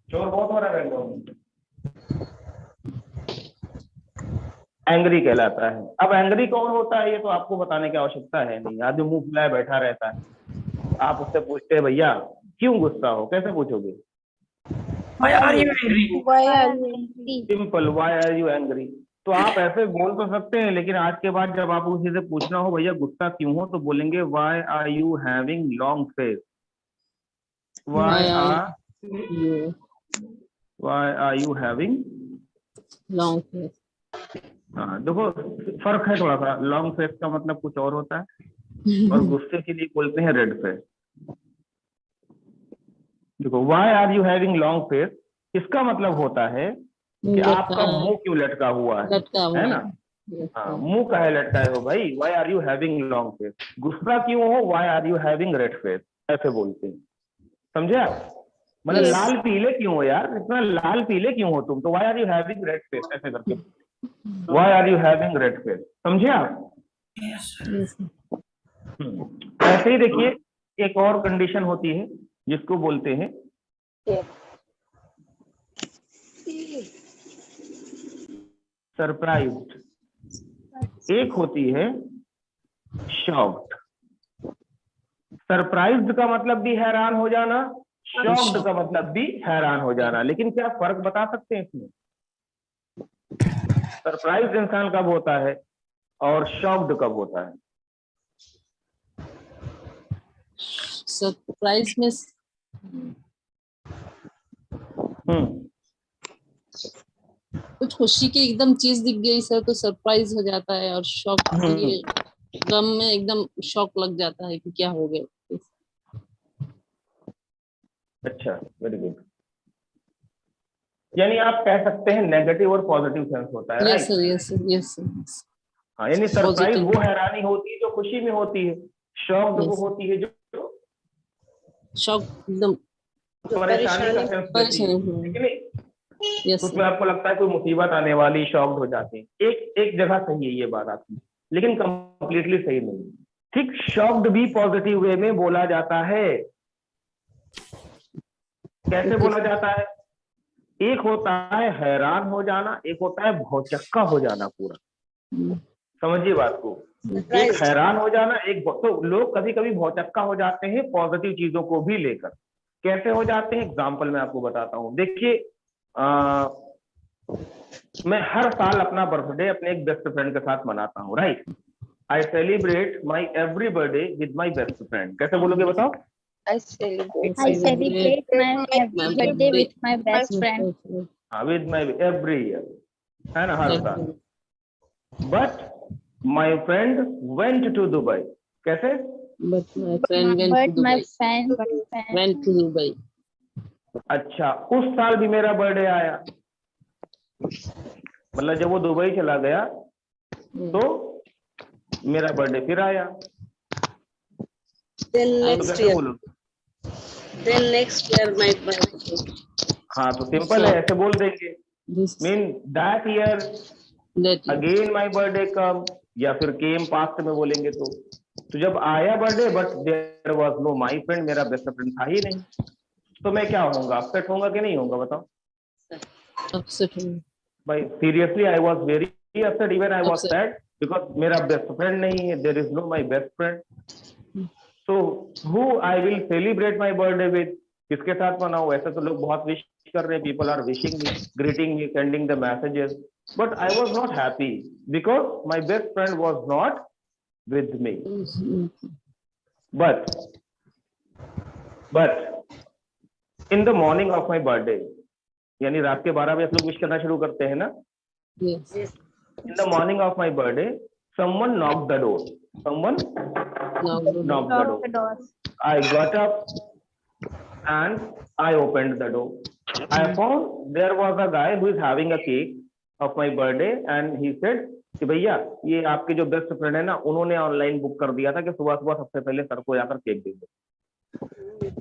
शोर बहुत हो रहा है बैकग्राउंड। एंग्री कहलाता है। अब एंग्री कौन होता है ये तो आपको बताने की आवश्यकता है नहीं। आदमी मुंह फुलाए बैठा रहता है, आप उससे पूछते हैं भैया क्यों गुस्सा हो, कैसे पूछोगे? Why are you angry? Why are you angry? सिंपल, व्हाई आर यू एंग्री। तो आप ऐसे बोल तो सकते हैं, लेकिन आज के बाद जब आपको किसी से पूछना हो भैया गुस्सा क्यों हो, तो बोलेंगे why are you having long face, why are you having long face. हाँ देखो फर्क है थोड़ा सा। लॉन्ग फेस का मतलब कुछ और होता है और गुस्से के लिए बोलते हैं रेड फेस। देखो why are you having long face, इसका मतलब होता है कि आपका मुंह क्यों लटका हुआ है ना? हाँ, मुंह का है लटकाए हो भाई, why are you having long face. गुस्सा क्यों हो, why are you having red face, ऐसे बोलते हैं। समझे आप? मतलब Yes. लाल पीले क्यों हो यार, इतना लाल पीले क्यों हो तुम, तो why are you having red face, ऐसे करके why are you having red face. समझे आप? Yes. ऐसे ही देखिए एक और कंडीशन होती है जिसको बोलते हैं सरप्राइज्ड, एक होती है शॉक्ड। सरप्राइज्ड का मतलब भी हैरान हो जाना, शॉक्ड का मतलब भी हैरान हो जाना। लेकिन क्या फर्क बता सकते हैं इसमें? सरप्राइज्ड इंसान कब होता है और शॉक्ड कब होता है? सरप्राइज में कुछ खुशी की एकदम चीज दिख गई सर तो सरप्राइज हो जाता है, और शॉक ये गम में एकदम शॉक लग जाता है कि क्या हो गया। अच्छा, वेरी गुड। यानी आप कह सकते हैं नेगेटिव और पॉजिटिव सेंस होता है, yes right? Sir, yes sir, yes sir. हाँ, यानी सरप्राइज Positive. वो हैरानी होती है जो खुशी में होती है, शॉक्ड वो Yes. होती है जो शॉक एकदम परेशानी का सेंस देती है, परेशानी। ठीक है नहीं? यस उसमें आपको लगता है कोई मुसीबत आने वाली, शॉक्ड हो जाते हैं। एक जगह सही है ये बात आपकी, लेकिन कंप्लीटली सही नहीं। ठीक, शॉक्ड भी पॉजिटिव वे में बोला जाता है। कैसे बोला जाता है? एक होता है हैरान हो जाना, एक होता है भौचक्का हो जाना पूरा। समझिए बात को। एक हैरान हो जाना, एक तो लोग कभी कभी भौचक्का हो जाते हैं पॉजिटिव चीजों को भी लेकर। कैसे हो जाते हैं? एग्जाम्पल मैं आपको बताता हूँ। देखिए मैं हर साल अपना बर्थडे अपने एक बेस्ट फ्रेंड के साथ मनाता हूँ, right? I celebrate my every birthday with my best friend. कैसे बोलोगे बताओ? I celebrate. I celebrate my birthday with my best friend. हाँ, विद माई एवरी ईयर, है ना, हर साल। But my friend went to Dubai. कैसे? But my friend But my friend went to Dubai. अच्छा, उस साल भी मेरा बर्थडे आया, मतलब जब वो दुबई चला गया तो मेरा बर्थडे फिर आया। Then तो next कैसे year. बोलोगे? Then next year my birthday. हाँ, तो सिंपल है, ऐसे बोल देंगे। This mean that year that again my birthday come, या फिर केम पास्ट में बोलेंगे तो जब आया birthday but there was no my friend, मेरा बेस्ट फ्रेंड था ही नहीं, तो मैं क्या होऊंगा? अपसेट होऊंगा कि नहीं होऊंगा बताओ upset हो। भाई? Seriously I was very upset, even I was Upset. Sad, because मेरा बेस्ट फ्रेंड नहीं है, there is no my best friend. So who I will celebrate my birthday with, किसके साथ मनाऊं? ऐसे तो लोग बहुत विश कर रहे हैं, people are wishing me, greeting me, sending the messages, but I was not happy because my best friend was not with me. But in the morning of my birthday, यानी रात के 12 बजे लोग विश करना शुरू करते हैं ना? Yes. In the morning of my birthday, someone knocked the door. Someone knocked the door. I got up and I opened the door. I found there was a guy who is having a cake of my birthday, and he said, कि भैया ये आपके जो बेस्ट फ्रेंड है ना, उन्होंने ऑनलाइन बुक कर दिया था कि सुबह सुबह सबसे पहले सर को जाकर केक दे दो।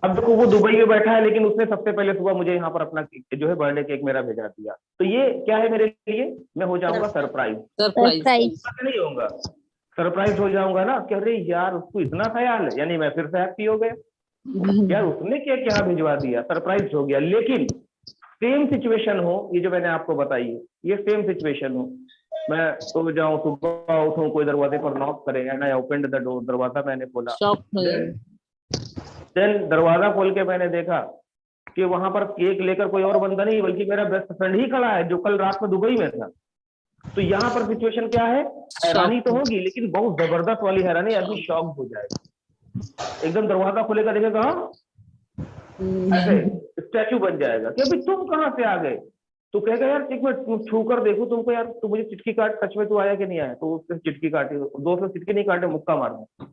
अब देखो वो दुबई में बैठा है, लेकिन उसने सबसे पहले सुबह मुझे यहाँ पर अपना जो है बर्थडे केक मेरा भेजा दिया। तो ये क्या है मेरे लिए, मैं हो जाऊंगा सरप्राइज। सरप्राइज। नहीं होगा, सरप्राइज हो जाऊंगा ना कि अरे यार उसको इतना ख्याल है, यानी मैं फिर से हैप्पी हो गया, यार उसने केक यहाँ भिजवा दिया, सरप्राइज हो गया। लेकिन सेम सिचुएशन हो, ये जो मैंने आपको बताई है, ये सेम सिचुएशन हो, मैं तो जाऊं, सुबह उठूं, कोई दरवाजे पर नॉक करे and I opened the door, दरवाजा मैंने खोला, शॉक हो जाएंगे। देन दरवाजा खोल के मैंने देखा कि वहां पर केक लेकर कोई और बंदा नहीं बल्कि मेरा बेस्ट फ्रेंड ही खड़ा है जो कल रात में दुबई में था। तो यहाँ पर सिचुएशन क्या है, हैरानी तो होगी लेकिन बहुत जबरदस्त वाली हैरानी, आदमी शॉक हो जाएगा, एकदम दरवाजा खोलेगा देखेगा, हाँ ऐसे स्टैचू बन जाएगा कि अभी तुम कहाँ से आ गए। तो कहेगा यार एक मिनट छू कर देखो तुमको, यार तू मुझे चिटकी काट, सच में तू आया कि नहीं आया। तो उसने चिटकी काटी, दोस्त ने चिटकी नहीं काटे, मुक्का मारना,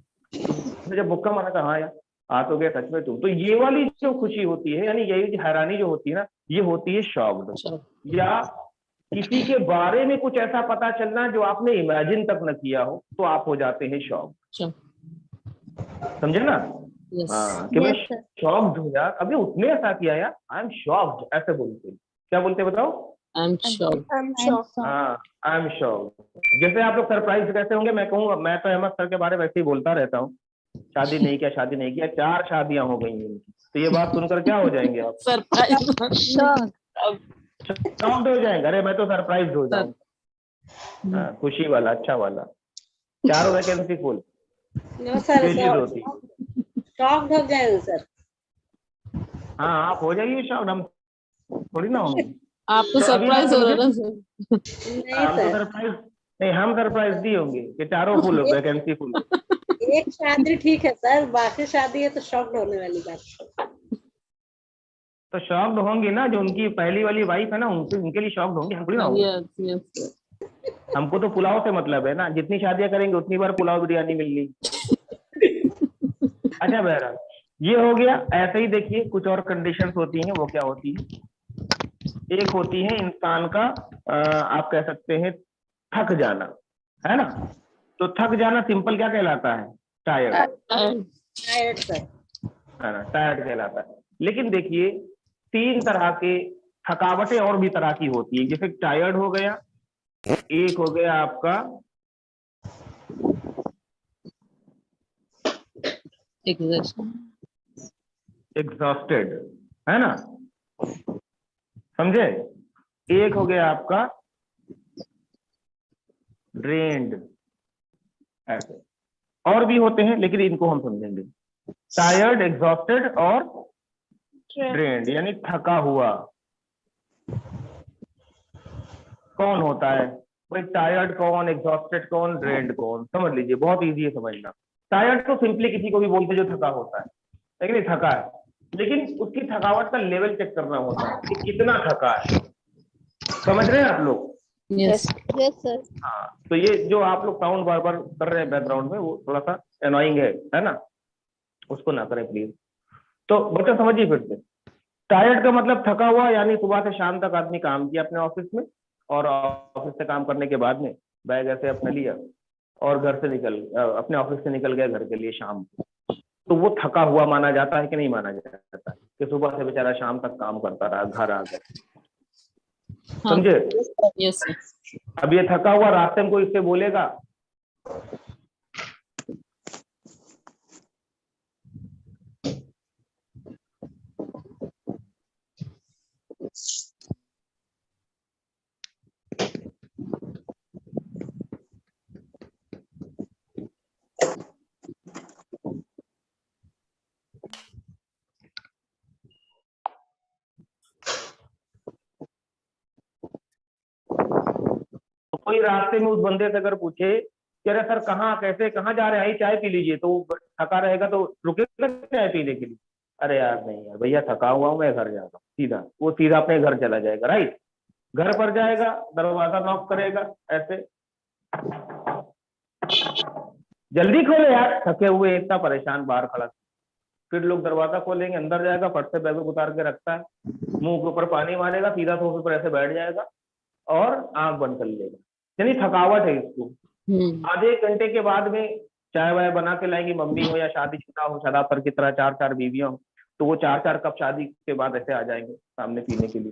जब मुक्का मारा था हाँ यार आ तो गया सच में तुम। तो ये वाली जो खुशी होती है, यानी यही हैरानी जो होती है ना, ये होती है शॉक्ड, या किसी के बारे में कुछ ऐसा पता चलना जो आपने इमेजिन तक न किया हो, तो आप हो जाते हैं शॉक्ड। समझे ना? हाँ कि मैं शॉक्ड हूँ यार, अभी उसने ऐसा किया यार, आई एम शॉक्ड, ऐसे बोलते हैं। क्या बोलते हैं बताओ? I am shocked. हाँ आई एम शॉक्ड। जैसे आप लोग सरप्राइज कैसे होंगे, मैं कहूँगा, मैं तो अहमद सर के बारे में वैसे ही बोलता रहता हूँ, शादी नहीं किया, शादी नहीं किया, 4 शादियां हो गई हैं इनकी। तो ये बात सुनकर क्या हो जाएंगे आप? सरप्राइज। शॉक्ड हो जाएंगे, अरे मैं तो सरप्राइज हो जाऊंगा। हाँ, खुशी वाला, अच्छा वाला, 4 वैकेंसी फुल। नो सर, होती शॉक्ड हो जाएंगे सर। हाँ आप हो जाइए शॉक्ड, हम थोड़ी ना होंगे। आपको तो अभी सरप्राइज आप हो रहा है ना नहीं हम तो सर, सरप्राइज नहीं, हम सरप्राइज दिए होंगे कि 4 फुल वैकेंसी फुल। एक शादी ठीक है सर, बाकी शादी है तो शॉक्ड होने वाली बात। तो शॉक्ड होंगे ना, जो उनकी पहली वाली वाइफ है ना, उनसे उनके लिए शॉक्ड होंगे, हम थोड़ी ना होंगे। यस। हमको तो पुलाव से मतलब है ना, जितनी शादियां करेंगे उतनी बार पुलाव बिरयानी मिलनी। अच्छा बहरहाल ये हो गया। ऐसे ही देखिए कुछ और कंडीशंस होती हैं, वो क्या होती है, एक होती है इंसान का आप कह सकते हैं थक जाना, है ना। तो थक जाना सिंपल क्या कहलाता है? Tired, tired sir. है ना, टायर्ड कहलाता है। लेकिन देखिए 3 तरह के थकावटें और भी तरह की होती है, जैसे टायर्ड हो गया, एक हो गया आपका एग्जॉस्टेड, है ना, समझे, एक हो गया आपका ड्रेन्ड, ऐसे और भी होते हैं लेकिन इनको हम समझेंगे। टायर्ड, एग्जॉस्टेड और ड्रेन्ड, यानी थका हुआ। कौन होता है भाई टायर्ड कौन, एग्जॉस्टेड कौन, ड्रेन्ड कौन? समझ लीजिए, बहुत इजी है समझना। टायर्ड तो सिंपली किसी को भी बोलते जो थका होता है, लेकिन थका है, लेकिन उसकी थकावट का लेवल चेक करना होता है कि कितना थका है। समझ रहे हैं आप लोग? Yes sir. हाँ, तो ये जो आप लोग साउंड बार बार कर रहे हैं बैकग्राउंड में, वो थोड़ा सा एनॉइंग है ना, उसको ना करें प्लीज। तो बच्चा समझिए फिर से, टायर्ड का मतलब थका हुआ, यानी सुबह से शाम तक आदमी काम किया अपने ऑफिस में, और ऑफिस से काम करने के बाद में बैग ऐसे अपने लिया और घर से अपने ऑफिस से निकल गया घर के लिए शाम को, तो वो थका हुआ माना जाता है कि नहीं माना जाता है? कि सुबह से बेचारा शाम तक काम करता रहा, घर आ गया, समझे? यस। अब ये थका हुआ रास्ते में कोई इससे बोलेगा, तो कोई रास्ते में उस बंदे से अगर पूछे कि अरे सर कहाँ, कैसे, कहाँ जा रहे हैं, आई चाय पी लीजिए, तो थका रहेगा तो रुकेगा चाय पीने के लिए? अरे यार नहीं यार भैया थका हुआ हूँ, मैं घर जा रहा हूँ, सीधा वो सीधा अपने घर चला जाएगा, राइट। घर पर जाएगा, दरवाजा नॉक करेगा, ऐसे जल्दी खोले यार, थके हुए, इतना परेशान, बाहर खड़ा। फिर लोग दरवाजा खोलेंगे, अंदर जाएगा, फट से बैग उतार के रखता है, मुंह के ऊपर पानी मारेगा, सीधा सोफे पर ऐसे बैठ जाएगा और आंख बंद कर लेगा। यानी थकावट है इसको। आधे एक घंटे के बाद में चाय वाय बना के लाएंगी मम्मी हो या शादीशुदा हो, शराब की तरह 4-4 बीवियां हो, तो वो 4-4 कप शादी के बाद ऐसे आ जाएंगे सामने पीने के लिए।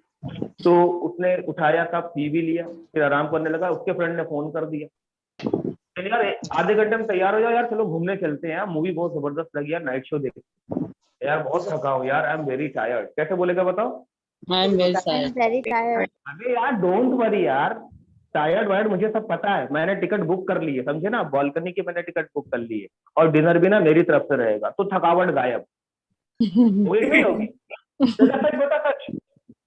तो उसने उठाया कप, पी भी लिया, फिर आराम करने लगा। उसके फ्रेंड ने फोन कर दिया, यार आधे घंटे में तैयार हो जाओ यार, चलो घूमने चलते हैं यार, मूवी बहुत जबरदस्त लगी यार, नाइट शो देख यार, बहुत थका हूँ यार, आई एम वेरी टायर्ड। कैसे बोलेगा बताओ? I am very I'm very tired. अरे यार डोंट वरी यार, टायर्ड वायर्ड मुझे सब पता है, मैंने टिकट बुक कर ली है, समझे ना, बालकनी की मैंने टिकट बुक कर ली है, और डिनर भी ना मेरी तरफ से रहेगा, तो थकावट गायब। वही नहीं होगी? सच बता, सच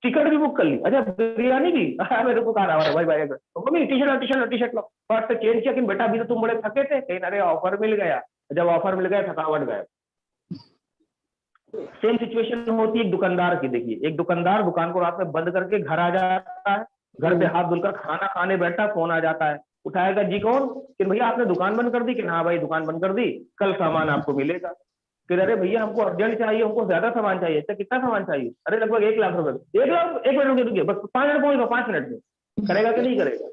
टिकट भी बुक कर ली। अच्छा बिरयानी भी मेरे को कहा रहा भाई भाई, मम्मी टी शर्ट लो, फर्स्ट चेंज किया कि बेटा अभी तो तुम बड़े थके थे, कहीं अरे ऑफर मिल गया, जब ऑफर मिल गया थकावट गायब। सेम सिचुएशन होती है एक दुकानदार की। देखिए, एक दुकानदार दुकान को रात में बंद करके घर आ जाता है, घर पे हाथ धुलकर खाना खाने बैठा, फोन आ जाता है, उठाएगा, जी कौन? कि भैया आपने दुकान बंद कर दी? कि हाँ भाई दुकान बंद कर दी, कल सामान आपको मिलेगा। कि अरे भैया हमको अर्जेंट चाहिए, हमको ज्यादा सामान चाहिए। अच्छा कितना सामान चाहिए? अरे लगभग 1 लाख रुपए। 1 लाख? 1 मिनट रुकिए, बस 5 मिनट पहुंचेगा, 5 मिनट में। करेगा कि नहीं करेगा?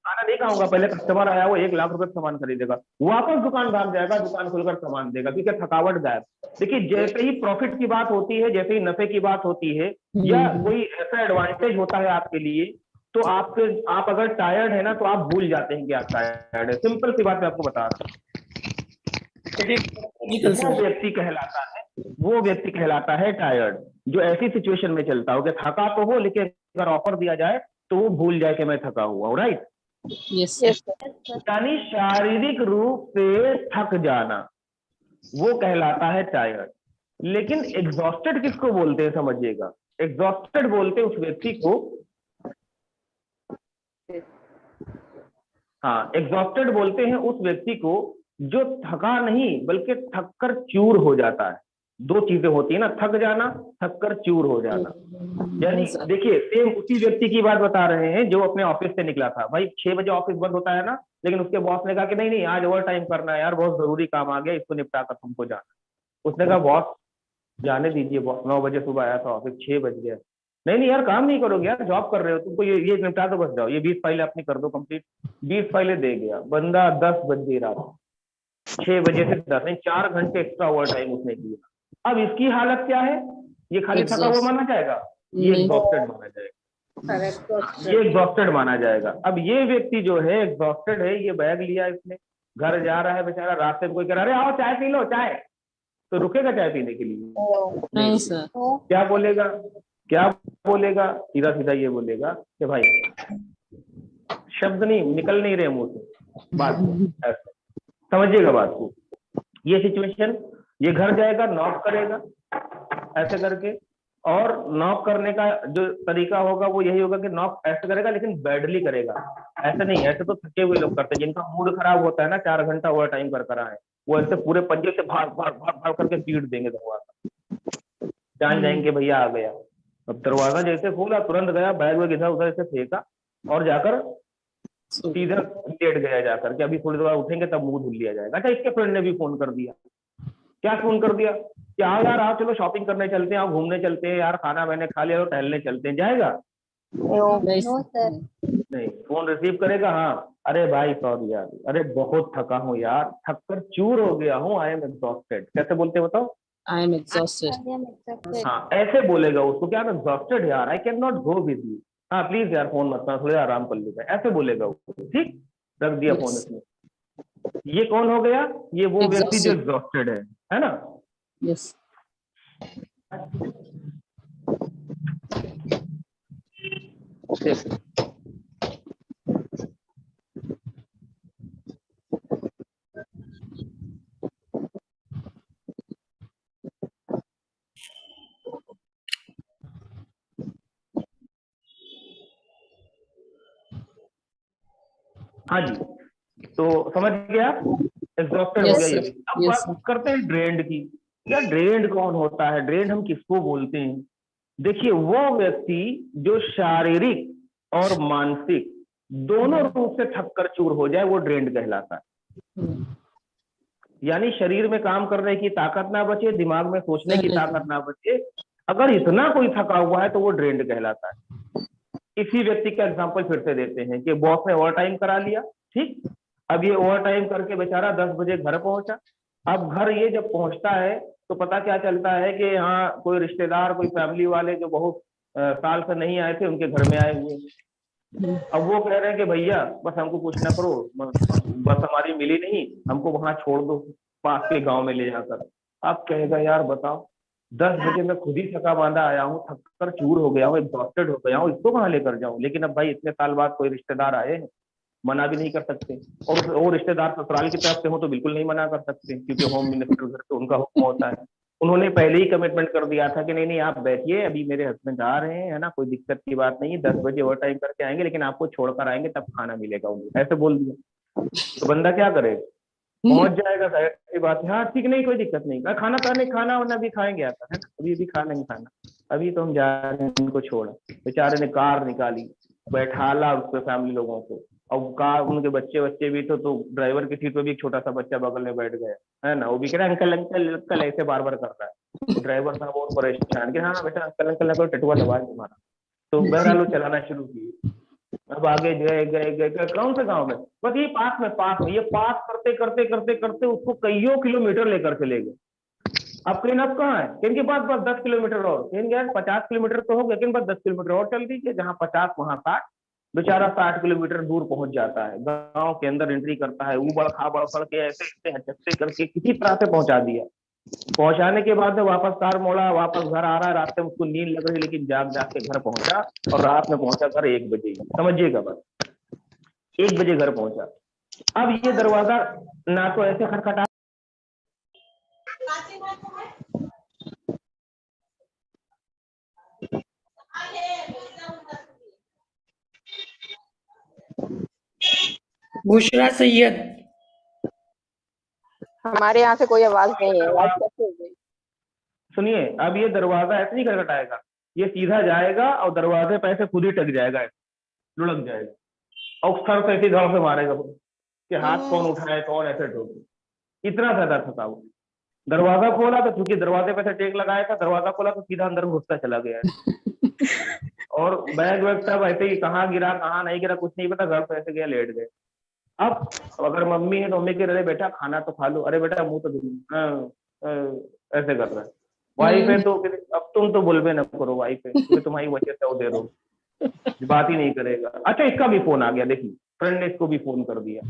खाना नहीं खाऊंगा, पहले कस्टमर आया, वो 1 लाख रुपए सामान खरीदेगा, वापस दुकान भाग जाएगा, दुकान खोलकर सामान देगा, क्योंकि थकावट गायब। देखिए, जैसे ही प्रॉफिट की बात होती है, जैसे ही नफे की बात होती है, या कोई ऐसा एडवांटेज होता है आपके लिए, तो आप अगर टायर्ड है ना, तो आप भूल जाते हैं कि आप टायर्ड है। सिंपल सी बात मैं आपको बता रहा हूँ। वो व्यक्ति कहलाता है टायर्ड, जो ऐसी सिचुएशन में चलता हो कि थका तो हो, लेकिन अगर ऑफर दिया जाए तो वो भूल जाए कि मैं थका हुआ हूँ। राइट? यस यानी शारीरिक रूप से थक जाना, वो कहलाता है टायर्ड। लेकिन एग्जॉस्टेड किसको बोलते हैं समझिएगा? एग्जॉस्टेड बोलते हैं उस व्यक्ति को, हाँ, एग्जॉस्टेड बोलते हैं उस व्यक्ति को जो थका नहीं बल्कि थककर चूर हो जाता है। 2 चीजें होती है ना, थक जाना, थककर चूर हो जाना। यानी देखिए, सेम उसी व्यक्ति की बात बता रहे हैं जो अपने ऑफिस से निकला था। भाई 6 बजे ऑफिस बंद होता है ना, लेकिन उसके बॉस ने कहा कि नहीं आज ओवर टाइम करना है यार, बहुत जरूरी काम आ गया, इसको निपटा कर तुमको जाना। उसने कहा बॉस जाने दीजिए, बॉस 9 बजे सुबह आया था ऑफिस, 6 बज गया। नहीं यार काम नहीं करोगे यार, जॉब कर रहे हो, तुमको ये निपटा दो, बस जाओ, ये 20 फाइलें अपनी कर दो कंप्लीट। 20 फाइलें दे गया बंदा, 10 बज गई रात, 6 बजे से 10 नहीं, 4 घंटे एक्स्ट्रा ओवर टाइम उसने किया। अब इसकी हालत क्या है? ये खाली थका हुआ माना जाएगा? ये एग्जॉस्टेड माना जाएगा, ये एग्जॉस्टेड माना जाएगा। अब ये व्यक्ति जो है एग्जॉस्टेड है, ये बैग लिया इसने, घर जा रहा है बेचारा, रास्ते में कोई कह रहा अरे आओ चाय पी लो, चाय, तो रुकेगा चाय पीने के लिए? नहीं सर। क्या बोलेगा? सीधा सीधा ये बोलेगा कि भाई शब्द नहीं निकल नहीं रहे मुंह से, बात समझिएगा बात को। ये सिचुएशन, ये घर जाएगा, नॉक करेगा ऐसे करके, और नॉक करने का जो तरीका होगा वो यही होगा कि नॉक ऐसे करेगा, लेकिन बैडली करेगा, ऐसे नहीं। ऐसे तो थके हुए लोग करते हैं, जिनका मूड खराब होता है ना, 4 घंटा ओवर टाइम कर आए, वो ऐसे पूरे पंजे से भाग करके पीट देंगे दरवाजा, जान जाएंगे भैया आ गया। अब दरवाजा जैसे खोला, तुरंत गया, बैग वैग इधर उधर से फेंका, और जाकर सीधा लेट गया जाकर कि अभी थोड़ी देर उठेंगे तब मुंह धुल लिया जाएगा। अच्छा, इसके फ्रेंड ने भी फोन कर दिया। क्या फोन कर दिया? कि आओ यार, आओ चलो शॉपिंग करने चलते हैं, आओ घूमने चलते हैं यार, खाना मैंने खा लिया, तो टहलने चलते हैं। जाएगा? No, sir. नहीं। फोन रिसीव करेगा, हाँ अरे भाई सॉरी यार, अरे बहुत थका हूँ यार, थक कर चूर हो गया हूँ, आई एम एग्जॉस्टेड। कैसे बोलते बताओ? I am exhausted. I am exhausted. हाँ ऐसे बोलेगा उसको, क्या एग्जॉस्टेड यार, आई can not go with you, हाँ प्लीज यार फोन मत करना, थोड़ी आराम कर लीजिए, ऐसे बोलेगा उसको। ठीक, रख दिया फोन इसमें। ये कौन हो गया? ये वो व्यक्ति जो एग्जॉस्टेड है ना? यस। हाँ जी, तो समझ गया, एग्जॉस्टेड हो गया ये। अब बात करते हैं ड्रेन्ड की। या ड्रेन्ड कौन होता है? ड्रेन्ड हम किसको बोलते हैं? देखिए, वो व्यक्ति जो शारीरिक और मानसिक दोनों रूप से थक कर चूर हो जाए, वो ड्रेन्ड कहलाता है। यानी शरीर में काम करने की ताकत ना बचे, दिमाग में सोचने की ताकत ना बचे, अगर इतना कोई थका हुआ है तो वो ड्रेन्ड कहलाता है। इसी व्यक्ति का एग्जांपल फिर से देते हैं कि बॉस ने ओवर टाइम करा लिया, ठीक। अब ये ओवर टाइम करके बेचारा 10 बजे घर पहुंचा। अब घर ये जब पहुंचता है तो पता क्या चलता है कि यहाँ कोई रिश्तेदार, कोई फैमिली वाले जो बहुत साल से नहीं आए थे, उनके घर में आए हुए। अब वो कह रहे हैं कि भैया बस हमको कुछ ना करो, बस हमारी मिली नहीं, हमको वहां छोड़ दो, पास के गांव में ले जाकर। अब कहेगा यार बताओ, 10 बजे मैं खुद ही थका बांधा आया हूँ, थक कर चूर हो गया हूँ, एग्जॉस्टेड हो गया हूँ, इसको कहाँ लेकर जाऊँ। लेकिन अब भाई इतने साल बाद कोई रिश्तेदार आए हैं, मना भी नहीं कर सकते, और वो रिश्तेदार ससुराल की तरफ से हो तो बिल्कुल नहीं मना कर सकते, क्योंकि होम मिनिस्टर घर पे उनका हुक्म होता है। उन्होंने पहले ही कमिटमेंट कर दिया था कि नहीं नहीं आप बैठिए, अभी मेरे हस्बैंड आ रहे हैं, है ना, कोई दिक्कत की बात नहीं है, 10 बजे ओवर टाइम करके आएंगे, लेकिन आपको छोड़कर आएंगे तब खाना मिलेगा उन्हें, ऐसे बोल दिया। तो बंदा क्या करेगा, पहुंच जाएगा, जाहिर सी बात है, हाँ ठीक नहीं कोई दिक्कत नहीं, खाना खाने खाना वाना भी खाएंगे आता है ना, अभी भी खा लेंगे खाना, अभी तो हम जा रहे हैं इनको छोड़ा। बेचारे ने कार निकाली, बैठाला उसके फैमिली लोगों को, और कार, उनके बच्चे भी तो ड्राइवर की सीट पे भी एक छोटा सा बच्चा बगल में बैठ गया, है ना, वो भी कह रहा है अंकल अंकल अंकल ऐसे बार बार कर रहा है। तो ड्राइवर साहब बहुत परेशान कि हाँ बेटा अंकल अंकल कोई टटुआ दबा तुम्हारा। तो बहरहाल वो चलाना शुरू किए। अब आगे गए गए गए गए, कौन से गांव में, बस ये पास में ये पास करते करते करते करते उसको कईयों किलोमीटर लेकर चले गए। अब कहीं अब कहाँ है, इनके पास बस 10 किलोमीटर और, कहीं यार 50 किलोमीटर तो हो गया, लेकिन बस 10 किलोमीटर और चल दीजिए, जहाँ 50 वहां 60, बेचारा 60 किलोमीटर दूर पहुंच जाता है, गांव के अंदर एंट्री करता है, ऊबड़ खाबड़ करके ऐसे ऐसे हचकते करके किसी तरह से पहुंचा दिया। पहुंचाने के बाद में वापस कार मोड़ा, वापस घर आ रहा है, रास्ते में उसको नींद लग रही, लेकिन जाग जाग के घर पहुंचा, और रात में पहुंचा घर 1 बजे, समझिएगा बस 1 बजे घर पहुंचा। अब ये दरवाजा ना तो ऐसे खटखटा, बुशरा सैयद, हमारे यहाँ से कोई आवाज नहीं है, आवाज कैसे हो गई? सुनिए, अब ये दरवाजा ऐसे नहीं खटखटाएगा, ये सीधा जाएगा और दरवाजे पे ऐसे खुद ही टक जाएगा, लुढ़क जाएगा, और सर से ऐसे गांव से मारेगा कि हाथ कौन उठाए कौन ऐसे ठोके, इतना ज्यादा थका हुआ। दरवाजा खोला तो चूंकि दरवाजे पे से टेक लगाया था, दरवाजा खोला तो सीधा अंदर घुसता चला गया और बैग वैग सब ऐसे ही, कहाँ गिरा कहाँ नहीं गिरा कुछ नहीं पता, घर पे ऐसे गया लेट गए। अब अगर मम्मी है तो मम्मी कह रहे बेटा खाना तो खा लो, अरे बेटा मुंह तो ऐसे कर रहा है। वाइफ है तो अब तुम तो बोलबे न करो, वाइफ है तो तुम्हारी वजह से वो दे दो, बात ही नहीं करेगा। अच्छा इसका भी फोन आ गया, देखिए फ्रेंड ने इसको भी फोन कर दिया,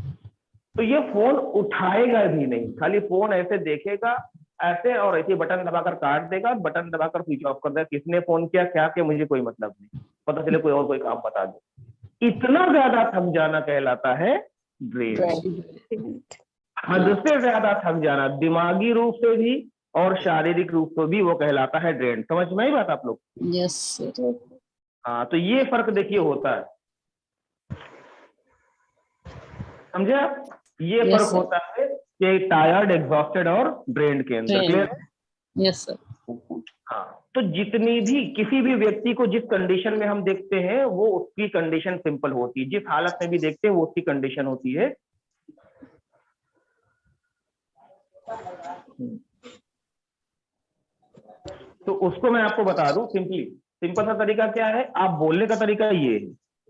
तो ये फोन उठाएगा भी नहीं, खाली फोन ऐसे देखेगा ऐसे, और ऐसे बटन दबाकर काट देगा, बटन दबाकर स्विच ऑफ कर देगा, किसने फोन किया क्या किया मुझे कोई मतलब नहीं, पता चले कोई और कोई काम बता दे। इतना ज्यादा थक जाना कहलाता है ड्रेन। हद से ज्यादा थक जाना, दिमागी रूप से भी और शारीरिक रूप से भी वो कहलाता है ड्रेन। समझ में आई बात आप लोग? Yes sir. हाँ, तो ये फर्क देखिए होता है, समझे आप? ये Yes, फर्क sir. होता है कि टायर्ड, एग्जॉस्टेड और ड्रेन्ड के अंदर। क्लियर है? Yes sir. हाँ, तो जितनी भी किसी भी व्यक्ति को जिस कंडीशन में हम देखते हैं वो उसकी कंडीशन सिंपल होती है, जिस हालत में भी देखते हैं वो उसकी कंडीशन होती है। तो उसको मैं आपको बता दूं, सिंपल सा तरीका क्या है, आप बोलने का तरीका ये है,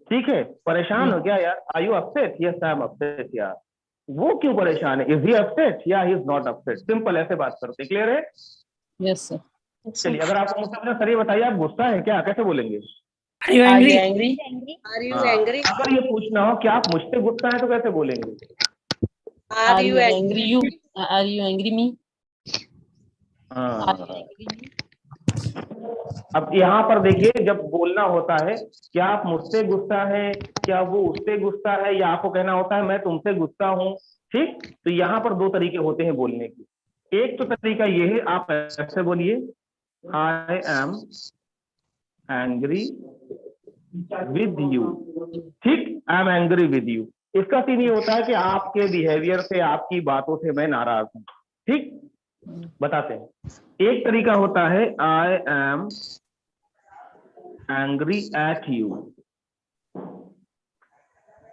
ठीक है? परेशान हो क्या यार, are you upset? Yes I am upset यार। वो क्यों परेशान है? इज ही अपसेट या he is not upset? Simple ऐसे बात करते। क्लियर है? Yes sir. चलिए, अगर आपको मुझसे अपना सर ये बताइए, आप गुस्सा है क्या? कैसे बोलेंगे? Are you angry? Are you angry? अगर ये पूछना हो कि आप मुझसे गुस्सा है तो कैसे बोलेंगे? Are you angry you? Are you angry me? हाँ, अब यहाँ पर देखिए, जब बोलना होता है, क्या आप मुझसे गुस्सा है, क्या वो उससे गुस्सा है, या आपको कहना होता है मैं तुमसे गुस्सा हूं, ठीक? तो यहाँ पर 2 तरीके होते हैं बोलने के। एक तो तरीका ये है, आप ऐसे बोलिए, I am angry with you, ठीक? I am angry with you. इसका सीन ये होता है कि आपके बिहेवियर से, आपकी बातों से मैं नाराज हूं, ठीक? बताते हैं। एक तरीका होता है I am angry at you,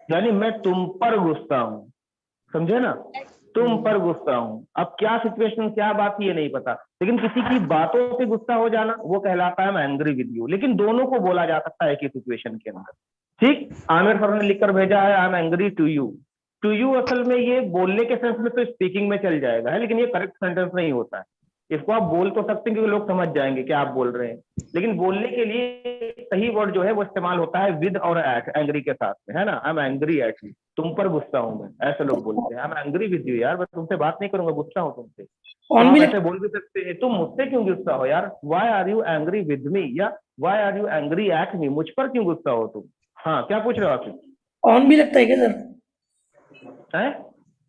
यानी मैं तुम पर गुस्सा हूं, समझे ना? तुम पर गुस्सा हूँ। अब क्या सिचुएशन, क्या बात ये नहीं पता, लेकिन किसी की बातों से गुस्सा हो जाना वो कहलाता है I am angry with you. लेकिन दोनों को बोला जा सकता है एक ही सिचुएशन के अंदर। ठीक, आमिर सर ने लिखकर भेजा है I am angry to you. To you असल में ये बोलने के सेंस में तो स्पीकिंग में चल जाएगा है, लेकिन ये करेक्ट सेंटेंस नहीं होता है। इसको आप बोल तो सकते हैं क्योंकि लोग समझ जाएंगे क्या आप बोल रहे हैं, लेकिन बोलने के लिए सही वर्ड जो है वो इस्तेमाल होता है विद और एट, एंग्री के साथ में, है ना। आई एम एंग्री एट यू, तुम पर गुस्सा हूं मैं, ऐसे लोग बोलते हैं। आई एम एंग्री विद यू, यार मैं तुमसे बात नहीं करूंगा, गुस्सा हूं तुमसे। ऑन आप भी ऐसे बोल भी सकते हैं, तुम मुझसे क्यों गुस्सा हो यार, why are you angry with me, या why are you angry at me, मुझ पर क्यों गुस्सा हो तुम। हाँ, क्या पूछ रहे हो आप? ऑन भी लगता है क्या सर? है?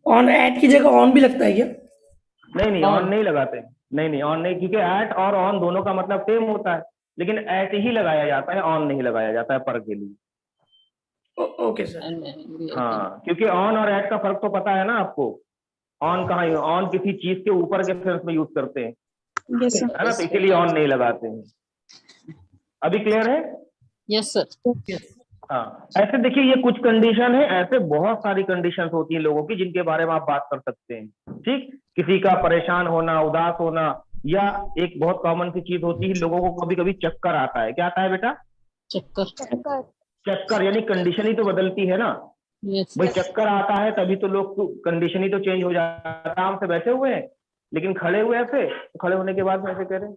ऑन एट की जगह ऑन भी लगता है क्या? नहीं, ऑन नहीं लगाते, नहीं, ऑन नहीं, क्योंकि एट और ऑन दोनों का मतलब सेम होता है, लेकिन एट ही लगाया जाता है, ऑन नहीं लगाया जाता है पर के लिए। Okay sir. हाँ, क्योंकि ऑन और एट का फर्क तो पता है ना आपको। ऑन कहाँ, ऑन किसी चीज के ऊपर के सेंस में यूज करते हैं, है ना, तो इसीलिए ऑन नहीं लगाते हैं। अभी क्लियर है? Yes sir. हाँ, ऐसे देखिए ये कुछ कंडीशन है, ऐसे बहुत सारी कंडीशंस होती हैं लोगों की जिनके बारे में आप बात कर सकते हैं। ठीक, किसी का परेशान होना, उदास होना, या एक बहुत कॉमन सी चीज होती है लोगों को कभी कभी चक्कर आता है। क्या आता है बेटा? चक्कर। चक्कर, यानी कंडीशन ही तो बदलती है ना यस भाई। चक्कर आता है तभी तो लोग, कंडीशन ही तो चेंज हो जाता है। आराम से बैठे हुए हैं लेकिन खड़े हुए ऐसे, खड़े होने के बाद में ऐसे कह रहे हैं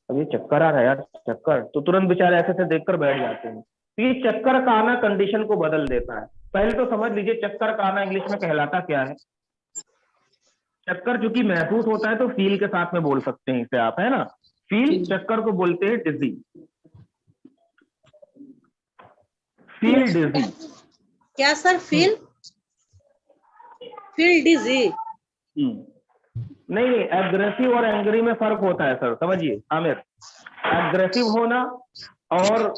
अब ये चक्कर आ रहा है यार, चक्कर, तो तुरंत बेचारे ऐसे से देखकर बैठ जाते हैं। तो ये चक्कर का आना कंडीशन को बदल देता है। पहले तो समझ लीजिए चक्कर का आना इंग्लिश में कहलाता क्या है। चक्कर चूंकि महसूस होता है तो फील के साथ में बोल सकते हैं इसे आप, है ना। फील, चक्कर को बोलते हैं डिजी, फील डिजी। क्या सर? फील डिजी? नहीं, एग्रेसिव और एंग्री में फर्क होता है सर, समझिए आमिर। एग्रेसिव होना और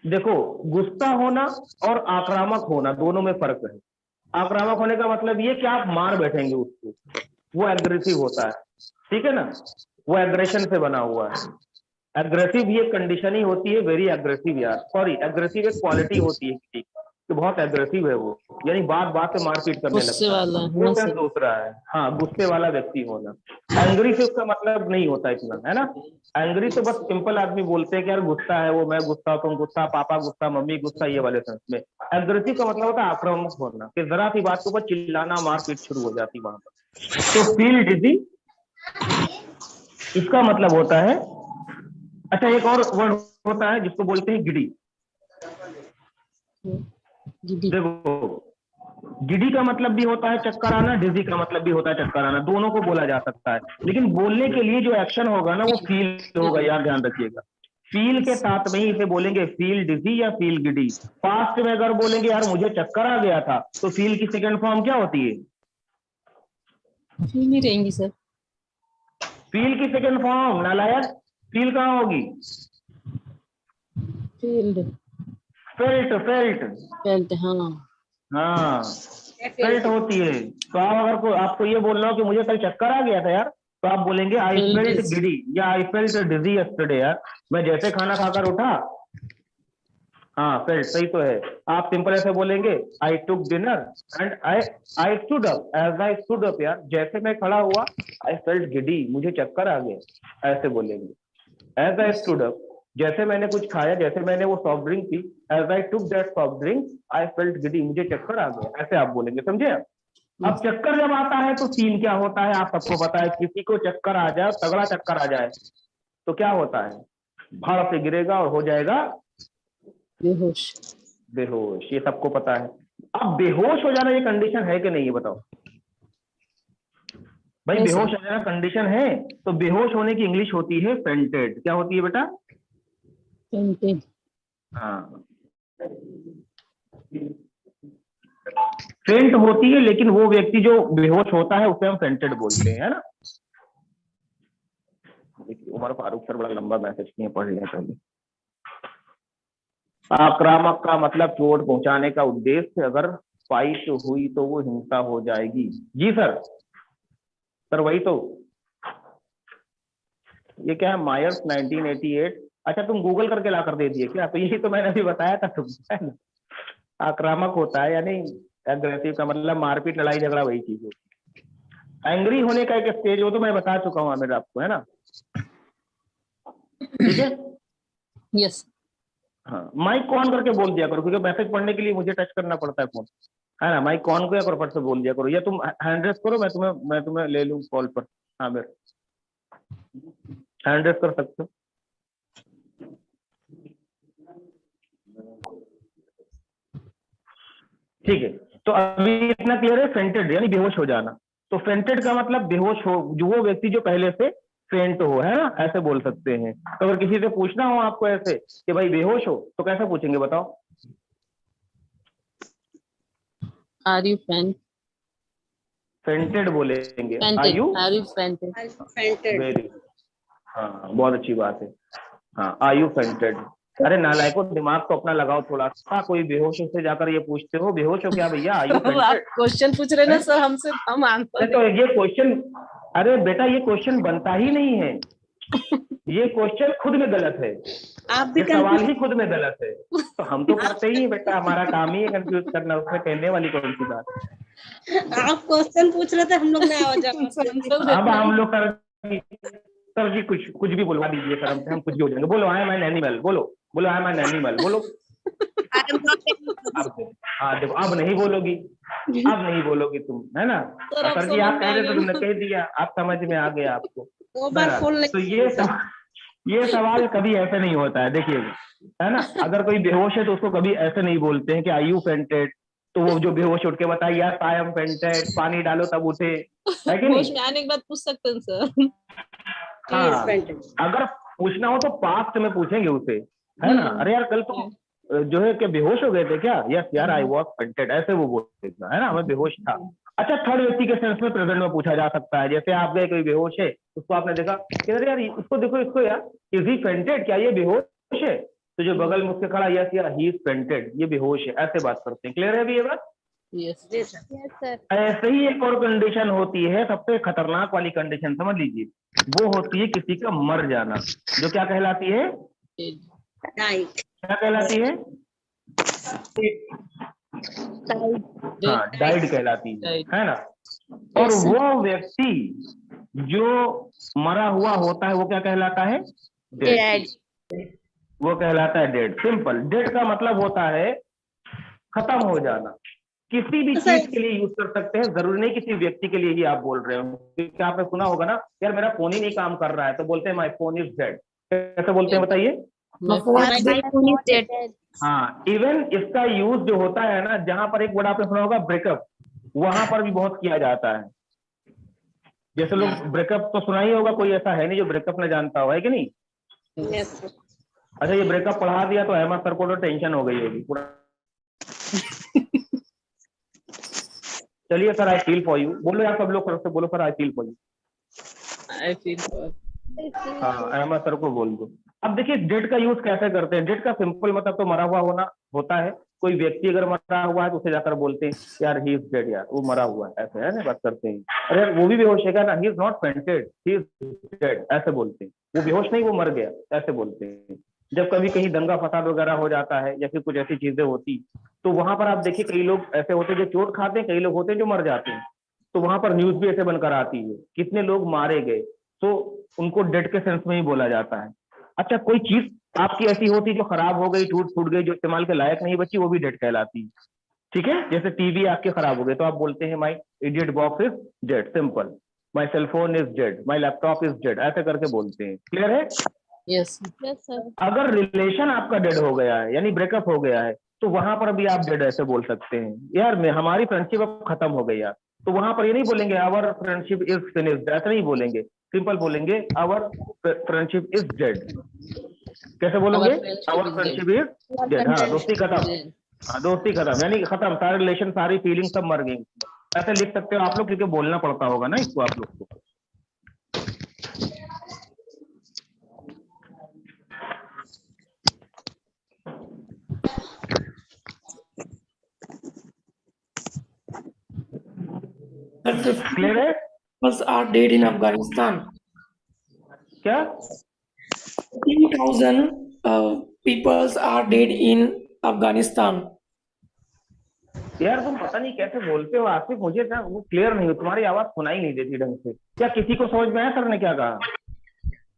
देखो गुस्सा होना और आक्रामक होना, दोनों में फर्क है। आक्रामक होने का मतलब ये कि आप मार बैठेंगे उसको, वो एग्रेसिव होता है, ठीक है ना, वो एग्रेशन से बना हुआ है। एग्रेसिव ये कंडीशन ही होती है, वेरी एग्रेसिव यार, सॉरी, एग्रेसिव एक क्वालिटी होती है किसी कि बहुत एग्रेसिव है वो, यानी बात बात पे मारपीट करने गुस्से लगता वाला है, है वो सर। दूसरा है। हाँ, गुस्से वाला व्यक्ति होना। एंग्री से उसका मतलब नहीं होता इतना, है ना। एंग्री तो बस सिंपल आदमी बोलते हैं कि यार गुस्सा है वो, मैं गुस्सा, तुम गुस्सा, पापा गुस्सा, मम्मी गुस्सा, ये वाले सेंस में। एग्रेसिव का मतलब होता है आक्रामक होना, कि जरा सी बात के ऊपर चिल्लाना, मारपीट शुरू हो जाती वहां पर। तो फील डिजी इसका मतलब होता है। अच्छा, एक और वर्ड होता है जिसको बोलते हैं गिडी। देखो, गिडी का मतलब भी होता है चक्कर आना, डिजी का मतलब भी होता है चक्कर आना, दोनों को बोला जा सकता है। लेकिन बोलने के लिए जो एक्शन होगा ना वो फील होगा, यार ध्यान रखिएगा। फील के साथ में ही इसे बोलेंगे फील डिजी या फील गिडी। पास्ट में अगर बोलेंगे यार मुझे चक्कर आ गया था, तो फील की सेकंड फॉर्म क्या होती है? फील ही रहेंगी सर। फील की सेकंड फॉर्म नालायक, फील कहाँ होगी? फील्ड। फेल्ट। हाँ, फेल्ट होती है। तो आप अगर आपको ये बोलना हो कि मुझे कल चक्कर आ गया था यार, तो आप बोलेंगे आई फेल्ट गिडी या आई फेल्ट डिजी यस्टरडे, यार मैं जैसे खाना खाकर उठा। हाँ, फेल्ट सही तो है। आप सिंपल ऐसे बोलेंगे I took dinner and I stood up as I stood up, यार जैसे मैं खड़ा हुआ आई फेल्ट गिडी, मुझे चक्कर आ गया, ऐसे बोलेंगे। एज आई स्टूड अप, जैसे मैंने कुछ खाया, जैसे मैंने वो सॉफ्ट ड्रिंक पी, as I took that soft drink I felt giddy, मुझे चक्कर आ गया, ऐसे आप बोलेंगे, समझे। अब चक्कर जब आता है तो सीन क्या होता है आप सबको पता है। किसी को चक्कर आ जाए, तगड़ा चक्कर आ जाए, तो क्या होता है? भाड़ से गिरेगा और हो जाएगा बेहोश, ये सबको पता है। अब बेहोश हो जाना ये कंडीशन है कि नहीं, ये बताओ भाई। बेहोश हो जाना कंडीशन है, तो बेहोश होने की इंग्लिश होती है फेंटेड। क्या होती है बेटा? फेंटेड। हाँ, फेंट होती है, लेकिन वो व्यक्ति जो बेहोश होता है उसे हम फेंटेड बोलते हैं, है ना। देखिए उमर फारूक सर बड़ा लंबा मैसेज किए, पढ़ लिया पहले। आक्रामक का मतलब चोट पहुंचाने का उद्देश्य, अगर फाइट हुई तो वो हिंसा हो जाएगी। जी सर, सर वही तो। ये क्या है? मायर्स 1988। अच्छा, तुम गूगल करके ला कर दे दिए क्या? तो यही तो मैंने अभी बताया था तुमको, है ना। आक्रामक होता है यानी एग्रेसिव का मतलब मारपीट, लड़ाई झगड़ा, वही चीज होती है। एंग्री होने का एक स्टेज हो तो मैं बता चुका हूँ आमिर आपको, है ना? ठीक है। यस हाँ, माइक को ऑन करके बोल दिया करो, क्योंकि मैसेज पढ़ने के लिए मुझे टच करना पड़ता है फोन, है ना? माइक को ऑन किया करो, फट से बोल दिया करो, या तुम हैंड रेस करो, मैं तुम्हें ले लूँ कॉल पर। आमिर हैंड रेस कर सकते हो। ठीक है, तो अभी इतना क्लियर है। फेंटेड यानी बेहोश हो जाना। तो फेंटेड का मतलब बेहोश हो, जो वो व्यक्ति जो पहले से फेंट हो, है ना, ऐसे बोल सकते हैं। तो अगर किसी से पूछना हो आपको ऐसे कि भाई बेहोश हो, तो कैसे पूछेंगे बताओ? आर यू फेंट फेंटेड बोलेंगे। Are fainted you are you fainted fainted. Very, हाँ बहुत अच्छी बात है। हाँ, आर यू फेंटेड। अरे नालायको, दिमाग तो अपना लगाओ थोड़ा सा। कोई बेहोश से जाकर ये पूछते हो बेहोश हो क्या भैया, आर यू अब आप फेंटेड? क्वेश्चन पूछ रहे हैं ना सर हमसे, हम आंसर तो ये क्वेश्चन, अरे बेटा ये क्वेश्चन बनता ही नहीं है। ये क्वेश्चन खुद में गलत है, आप भी ये सवाल कंफ्यूज। ही खुद में गलत है। तो हम तो करते ही हैं बेटा, हमारा काम ही है कंफ्यूज करना, उसमें कहने वाली कौन सी बात है? आप क्वेश्चन पूछ रहे थे, हम लोग ने आवाज अब हम लोग सर जी कुछ भी बुलवा दीजिए सर, हमसे हम कुछ भी हो जाएंगे। बोलो आई एम एन एनिमल, बोलो आई एम एन एनिमल, बोलो। हाँ देखो, अब नहीं बोलोगी, अब नहीं बोलोगी तुम, है ना? सर जी आप कह रहे तो तुमने कह दिया, आप समझ में आ गया आपको। दो बार फोन तो ये सवाल कभी ऐसे नहीं होता है, देखिए, है ना? अगर कोई बेहोश है तो उसको कभी ऐसे नहीं बोलते हैं कि आर यू फेंटेड। तो वो जो बेहोश उठ के बताए यार आई एम फेंटेड, पानी डालो तब उठे, है कि होश नहीं? में आने के बाद पूछ सकते हैं सर। हाँ, अगर पूछना हो तो पास्ट में पूछेंगे उसे, है ना? अरे यार कल तो जो है कि बेहोश हो गए थे क्या? यस यार आई वॉज फेंटेड, ऐसे वो बोलेगा, है ना? मैं बेहोश था। अच्छा, थर्ड व्यक्ति के सेंस में प्रेजेंट में पूछा जा सकता है। जैसे आप गए, कोई बेहोश है, उसको आपने देखा कि अरे यार उसको देखो, इसको यार, इज ही फेंटेड, क्या ये बेहोश है? तो जो बगल में उसके खड़ा, यस यार ही इज फेंटेड, ये बेहोश है, ऐसे बात करते हैं। क्लियर है अभी ये बात? Yes Yes, sir. ऐसे ही एक और कंडीशन होती है, सबसे खतरनाक वाली कंडीशन समझ लीजिए, वो होती है किसी का मर जाना, जो क्या कहलाती है? क्या कहलाती है? हाँ, डाइड कहलाती है ना? और वो व्यक्ति जो मरा हुआ होता है वो क्या कहलाता है? डेड। वो कहलाता है डेड। सिंपल। डेड का मतलब होता है खत्म हो जाना। किसी भी चीज के लिए यूज कर सकते हैं, जरूरी नहीं किसी व्यक्ति के लिए ही आप बोल रहे हो। क्योंकि आपने सुना होगा ना, यार मेरा फोन ही नहीं काम कर रहा है, तो बोलते हैं माय फोन इज डेड। कैसे बोलते हैं बताइए? My phone is dead. हाँ, इवन इसका यूज जो होता है ना, जहां पर एक वर्ड आपने सुना होगा ब्रेकअप, वहां पर भी बहुत किया जाता है। जैसे लोग ब्रेकअप तो सुना ही होगा, कोई ऐसा है नहीं जो ब्रेकअप न जानता हो, है कि नहीं? अच्छा, ये ब्रेकअप पढ़ा दिया तो अहमद सर को तो टेंशन हो गई होगी पूरा। चलिए sir, I feel for you बोलो यार, सब लोग से बोलो sir I feel for you. I feel हाँ, अहमद सर को बोल दो। अब देखिए डेड का यूज कैसे करते हैं। डेड का सिंपल मतलब तो मरा हुआ होना होता है। कोई व्यक्ति अगर मरा हुआ है तो उसे जाकर बोलते हैं यार ही इज डेड, यार वो मरा हुआ है, ऐसे है ना बात करते हैं। अरे यार वो भी बेहोश है ना, ही is not fainted, he is dead, ऐसे बोलते हैं। वो बेहोश नहीं, वो मर गया, ऐसे बोलते हैं। जब कभी कहीं दंगा फसाद वगैरह हो जाता है या फिर कुछ ऐसी चीजें होती, तो वहां पर आप देखिए कई लोग ऐसे होते हैं जो चोट खाते हैं, कई लोग होते हैं जो मर जाते हैं। तो वहां पर न्यूज भी ऐसे बनकर आती है, कितने लोग मारे गए, तो उनको डेड के सेंस में ही बोला जाता है। अच्छा, कोई चीज आपकी ऐसी होती जो खराब हो गई, टूट फूट गई, जो इस्तेमाल के लायक नहीं बची, वो भी डेड कहलाती है। ठीक है, जैसे टीवी आपके खराब हो गए तो आप बोलते हैं my idiot box is dead, simple. My cellphone is dead, my laptop is dead, ऐसे करके बोलते हैं। क्लियर है? Yes Yes, sir. अगर रिलेशन आपका डेड हो गया है, यानी ब्रेकअप हो गया है, तो वहां पर भी आप डेड ऐसे बोल सकते हैं, यार हमारी फ्रेंडशिप अब खत्म हो गई यार। तो वहां पर ये नहीं बोलेंगे आवर फ्रेंडशिप इज फिनिश्ड, ऐसा नहीं बोलेंगे, सिंपल बोलेंगे आवर फ्रेंडशिप इज डेड। कैसे बोलोगे? Our friendship is dead. हाँ, दोस्ती खत्म। हाँ, दोस्ती खत्म यानी खत्म, सारे रिलेशन, सारी फीलिंग सब मर गई। ऐसे लिख सकते हो आप लोग, क्योंकि बोलना पड़ता होगा ना इसको आप लोग को। क्लियर है? People are dead in Afghanistan. क्या? 15,000 people are dead in Afghanistan. यार तुम पता नहीं कैसे बोलते हो आसिफ, मुझे ना वो क्लियर नहीं हो, तुम्हारी आवाज सुनाई नहीं देती ढंग से। क्या किसी को समझ में आया सर ने क्या कहा?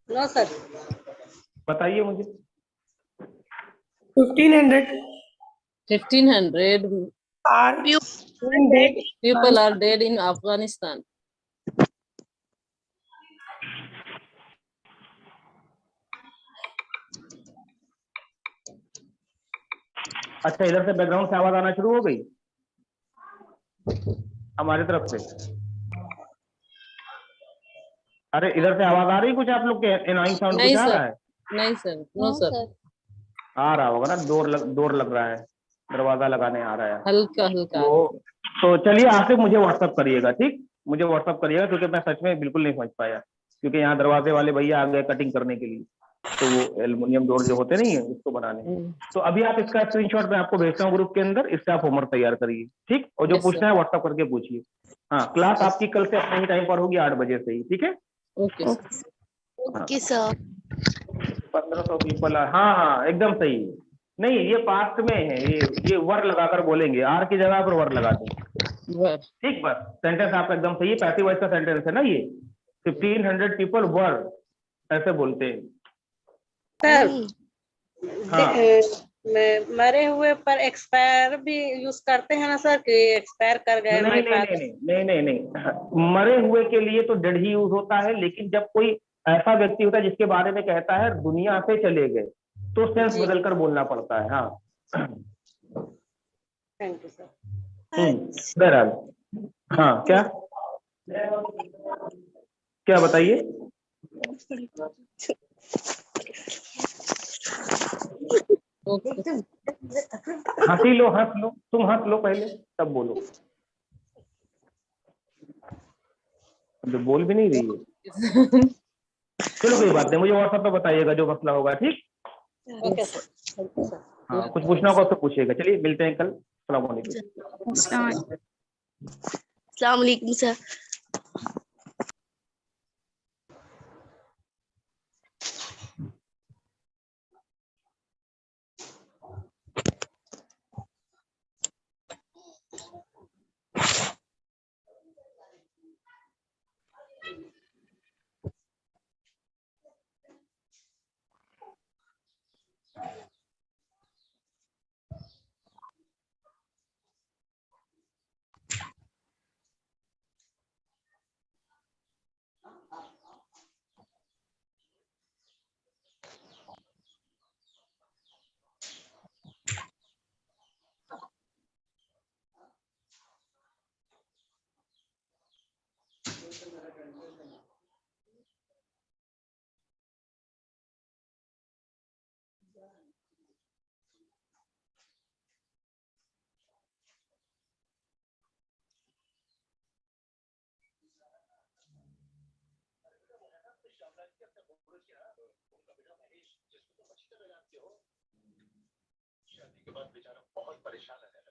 No sir. बताइए मुझे। 1500 1500 are dead. people are dead in Afghanistan. अच्छा, इधर से बैकग्राउंड से आवाज आना शुरू हो गई हमारी तरफ से। अरे इधर से आवाज आ रही कुछ आप लोग के? एनॉइंग साउंड कुछ नहीं आ सर, रहा है? नहीं सर, नो सर, आ रहा होगा ना, डोर लग रहा है, दरवाजा लगाने आ रहा है हल्का हल्का। वो। तो चलिए आसिफ मुझे व्हाट्सअप करिएगा, ठीक, मुझे व्हाट्सअप करिएगा, क्योंकि मैं सच में बिल्कुल नहीं समझ पाया, क्योंकि यहाँ दरवाजे वाले भैया आ गए कटिंग करने के लिए, तो वो एल्युमिनियम डोर जो होते नहीं है उसको बनाने। तो अभी आप इसका स्क्रीनशॉट मैं आपको भेजता हूँ ग्रुप के अंदर, इसका आप होमवर्क तैयार करिए, ठीक, और जो Yes, पूछना sir. है व्हाट्सअप करके पूछिए। हाँ, क्लास आपकी कल से अपने ही टाइम पर होगी 8 बजे से ही, ठीक है? Okay sir. Okay sir. 1500 people, हाँ हाँ एकदम सही। नहीं ये पास्ट में है, ये वर लगाकर बोलेंगे, आर की जगह पर वर लगा दें, बस ठीक, बस सेंटेंस आपका एकदम सही है, पैसिव वॉइस का सेंटेंस है ना ये। 1500 पीपल वर, ऐसे बोलते हैं। सर हाँ मरे हुए पर एक्सपायर भी यूज करते हैं ना सर, कि एक्सपायर कर गए नहीं माय नहीं फादर। नहीं नहीं नहीं नहीं नहीं, मरे हुए के लिए तो डेड ही यूज होता है, लेकिन जब कोई ऐसा व्यक्ति होता है जिसके बारे में कहता है दुनिया से चले गए, तो सेंस जी। बदलकर बोलना पड़ता है। हाँ थैंक यू सर। बहरहाल, हाँ क्या क्या बताइए? ओके। हंसी लो, हंस लो, तुम हंस लो पहले तब बोलो, जो बोल भी नहीं रही है। चलो कोई बात नहीं, मुझे व्हाट्सएप पे बताइएगा जो मसला होगा, ठीक। Okay sir, thank you sir. हाँ कुछ पूछना होगा तो पूछिएगा, चलिए मिलते हैं कल, अस्सलाम वालेकुम। अस्सलाम वालेकुम सर। के बाद बेचारा बहुत परेशान है।